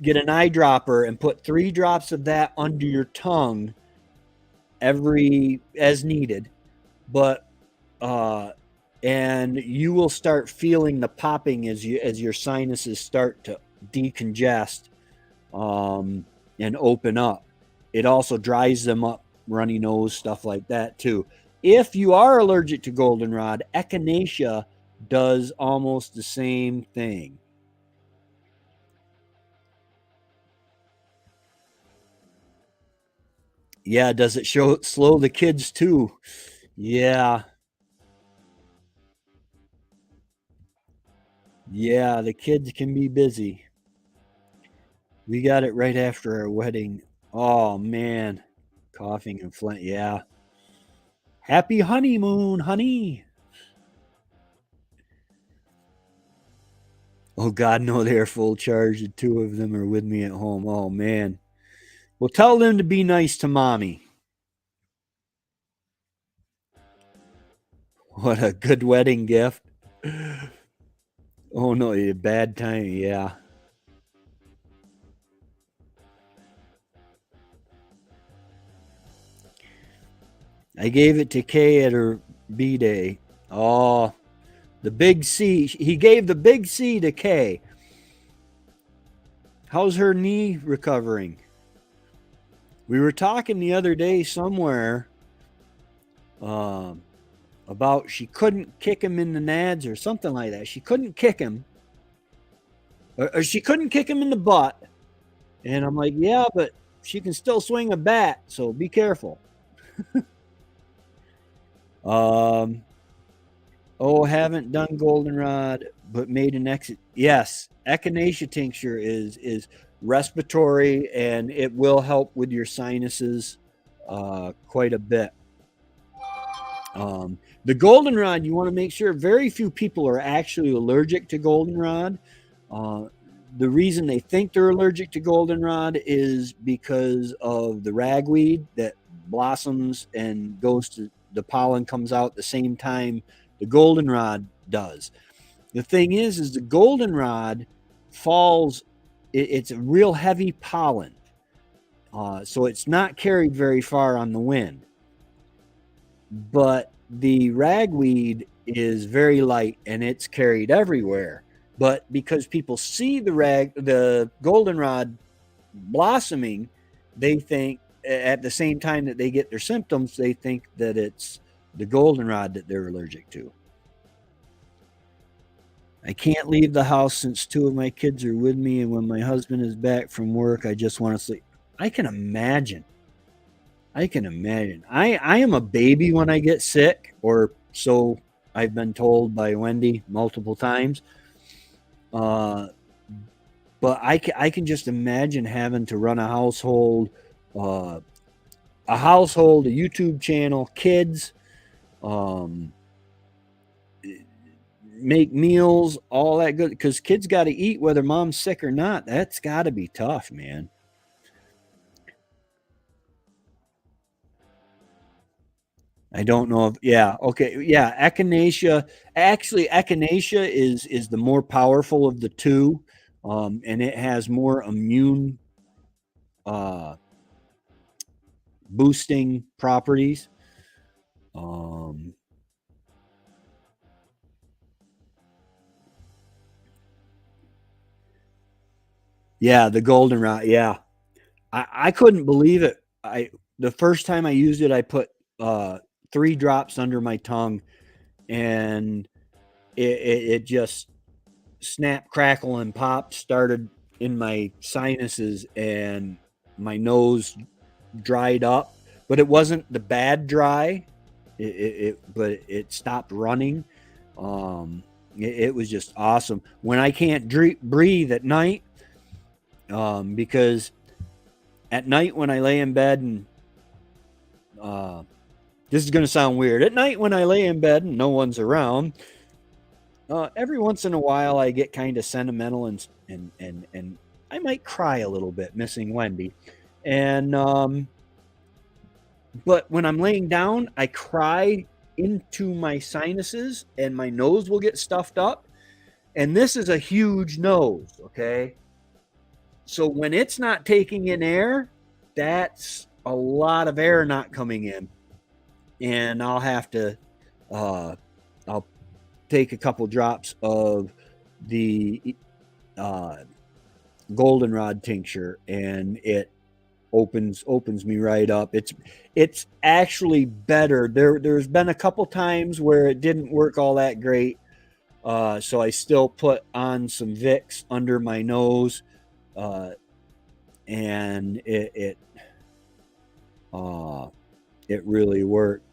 get an eyedropper and put 3 drops of that under your tongue as needed. But and you will start feeling the popping as your sinuses start to decongest and open up. It also dries them up, runny nose, stuff like that too. If you are allergic to goldenrod, echinacea does almost the same thing. Yeah, does it slow the kids too? Yeah. Yeah, the kids can be busy. We got it right after our wedding. Oh man, coughing and phlegm. Yeah. Happy honeymoon, honey. Oh God, no, they're full charge. The 2 of them are with me at home. Oh man. Well, tell them to be nice to mommy. What a good wedding gift. Oh no, a bad time. Yeah. I gave it to Kay at her B day. Oh, the big C. He gave the big C to Kay. How's her knee recovering? We were talking the other day somewhere about she couldn't kick him in the nads or something like that. She couldn't kick him, or she couldn't kick him in the butt. And I'm like, yeah, but she can still swing a bat, so be careful. um, oh, haven't done goldenrod, but made an exit. Yes, echinacea tincture is respiratory, and it will help with your sinuses quite a bit. The goldenrod, you want to make sure very few people are actually allergic to goldenrod. Uh, the reason they think they're allergic to goldenrod is because of the ragweed that blossoms and goes to the pollen comes out at the same time the goldenrod does. The thing is the goldenrod falls, it's a real heavy pollen. So it's not carried very far on the wind. But the ragweed is very light and it's carried everywhere. But because people see the goldenrod blossoming, they think at the same time that they get their symptoms, they think that it's the goldenrod that they're allergic to. I can't leave the house since 2 of my kids are with me, and when my husband is back from work, I just want to sleep. I can imagine. I am a baby when I get sick, or so I've been told by Wendy multiple times. But I can just imagine having to run a household, a YouTube channel, kids, make meals, all that good, because kids got to eat whether mom's sick or not. That's got to be tough, man. I don't know if okay, echinacea. Actually, echinacea is the more powerful of the two, and it has more immune uh, boosting properties. Yeah, the goldenrod. Yeah, I couldn't believe it. The first time I used it, I put 3 drops under my tongue, and it just snap, crackle, and pop started in my sinuses, and my nose dried up. But it wasn't the bad dry. But it stopped running. It was just awesome. When I can't breathe at night, because at night when I lay in bed and this is going to sound weird. At night when I lay in bed and no one's around, every once in a while I get kind of sentimental and I might cry a little bit missing Wendy. And but when I'm laying down, I cry into my sinuses and my nose will get stuffed up. And this is a huge nose, okay? So when it's not taking in air, that's a lot of air not coming in. And I'll have to I'll take a couple drops of the goldenrod tincture, and it opens me right up. It's actually better. There's been a couple times where it didn't work all that great, so I still put on some Vicks under my nose, and it really worked.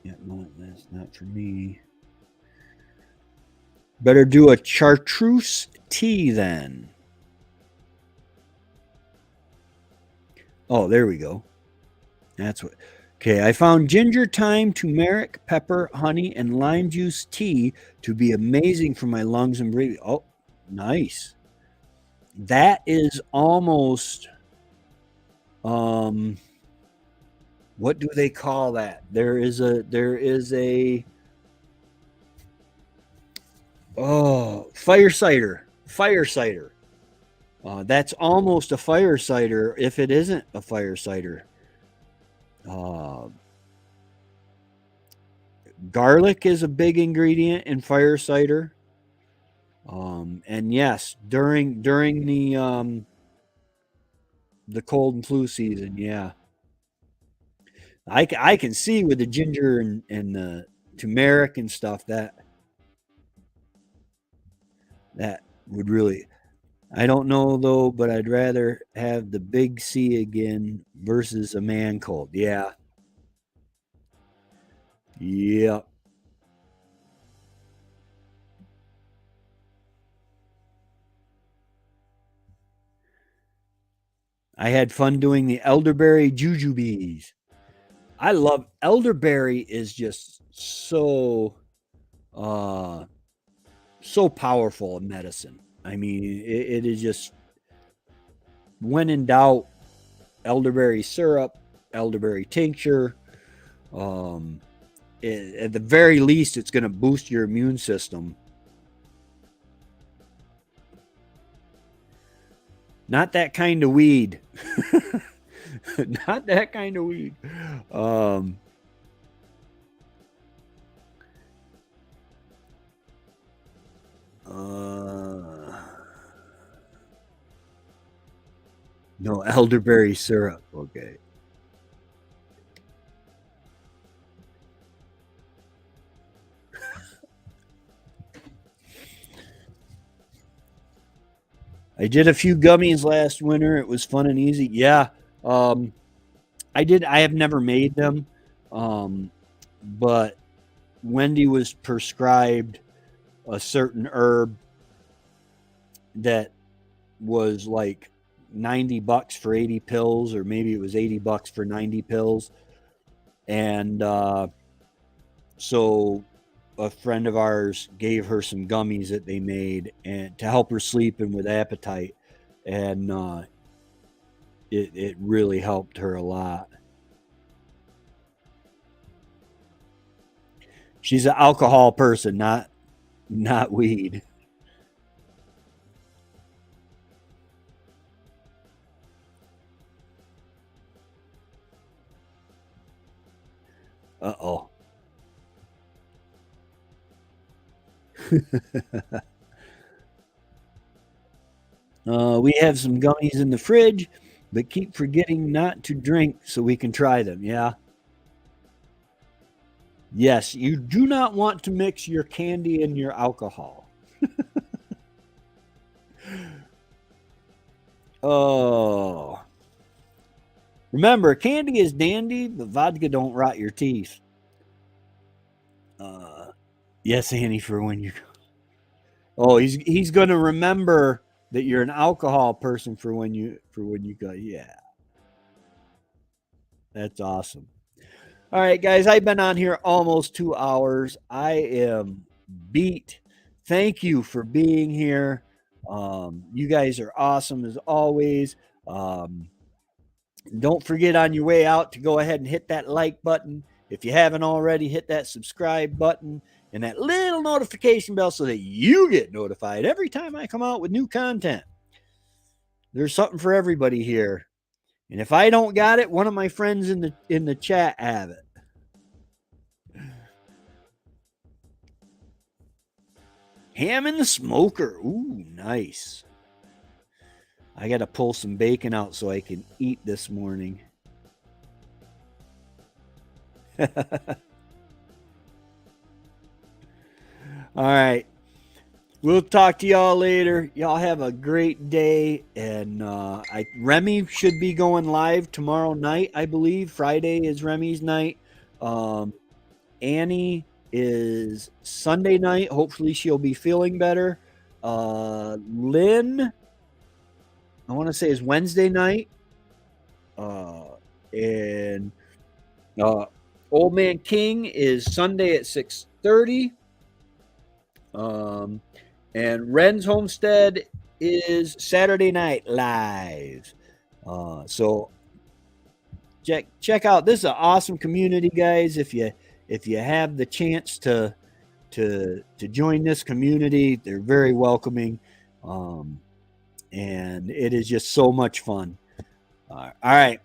Yeah, no, that's not for me. Better do a chartreuse tea then. Oh, there we go. That's what. Okay, I found ginger, thyme, turmeric, pepper, honey, and lime juice tea to be amazing for my lungs and breathing. Oh, nice. That is almost what do they call that? There is a fire cider. Fire cider. That's almost a fire cider if it isn't a fire cider. Garlic is a big ingredient in fire cider. And yes, during the cold and flu season, yeah. I can see with the ginger and the turmeric and stuff that would really. I don't know though, but I'd rather have the big C again versus a man cold. Yeah. Yep. I had fun doing the elderberry jujubes. I love elderberry is just uh so powerful in medicine. I mean, it is just when in doubt, elderberry syrup, elderberry tincture. Um, at the very least, it's going to boost your immune system. Not that kind of weed. Not that kind of weed. Um, uh, no, elderberry syrup. Okay. I did a few gummies last winter. It was fun and easy. Yeah. Um, I did. I have never made them. Um, but Wendy was prescribed a certain herb that was like $90 for 80 pills, or maybe it was $80 for 90 pills. And so a friend of ours gave her some gummies that they made and to help her sleep and with appetite. And it really helped her a lot. She's an alcohol person, not weed. Uh-oh. We have some gummies in the fridge, but keep forgetting not to drink so we can try them. Yeah. Yes, you do not want to mix your candy and your alcohol. Oh. Remember, candy is dandy, but vodka don't rot your teeth. Uh, yes, Annie, for when you. Oh, he's going to remember that you're an alcohol person for when you go. Yeah, that's awesome. All right, guys, I've been on here almost 2 hours. I am beat. Thank you for being here. You guys are awesome as always. Um, don't forget on your way out to go ahead and hit that like button. If you haven't already, hit that subscribe button and that little notification bell so that you get notified every time I come out with new content. There's something for everybody here. And if I don't got it, one of my friends in the chat have it. Ham in the smoker. Ooh, nice. I got to pull some bacon out so I can eat this morning. All right. We'll talk to y'all later. Y'all have a great day. And Remy should be going live tomorrow night, I believe. Friday is Remy's night. Annie is Sunday night. Hopefully she'll be feeling better. Lynn, I want to say, is Wednesday night. And Old Man King is Sunday at 6:30. And Ren's Homestead is Saturday night live. So check out. This is an awesome community, guys. If you have the chance to join this community, they're very welcoming, and it is just so much fun. All right,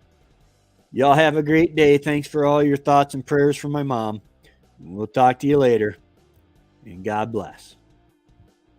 y'all have a great day. Thanks for all your thoughts and prayers for my mom. We'll talk to you later, and God bless.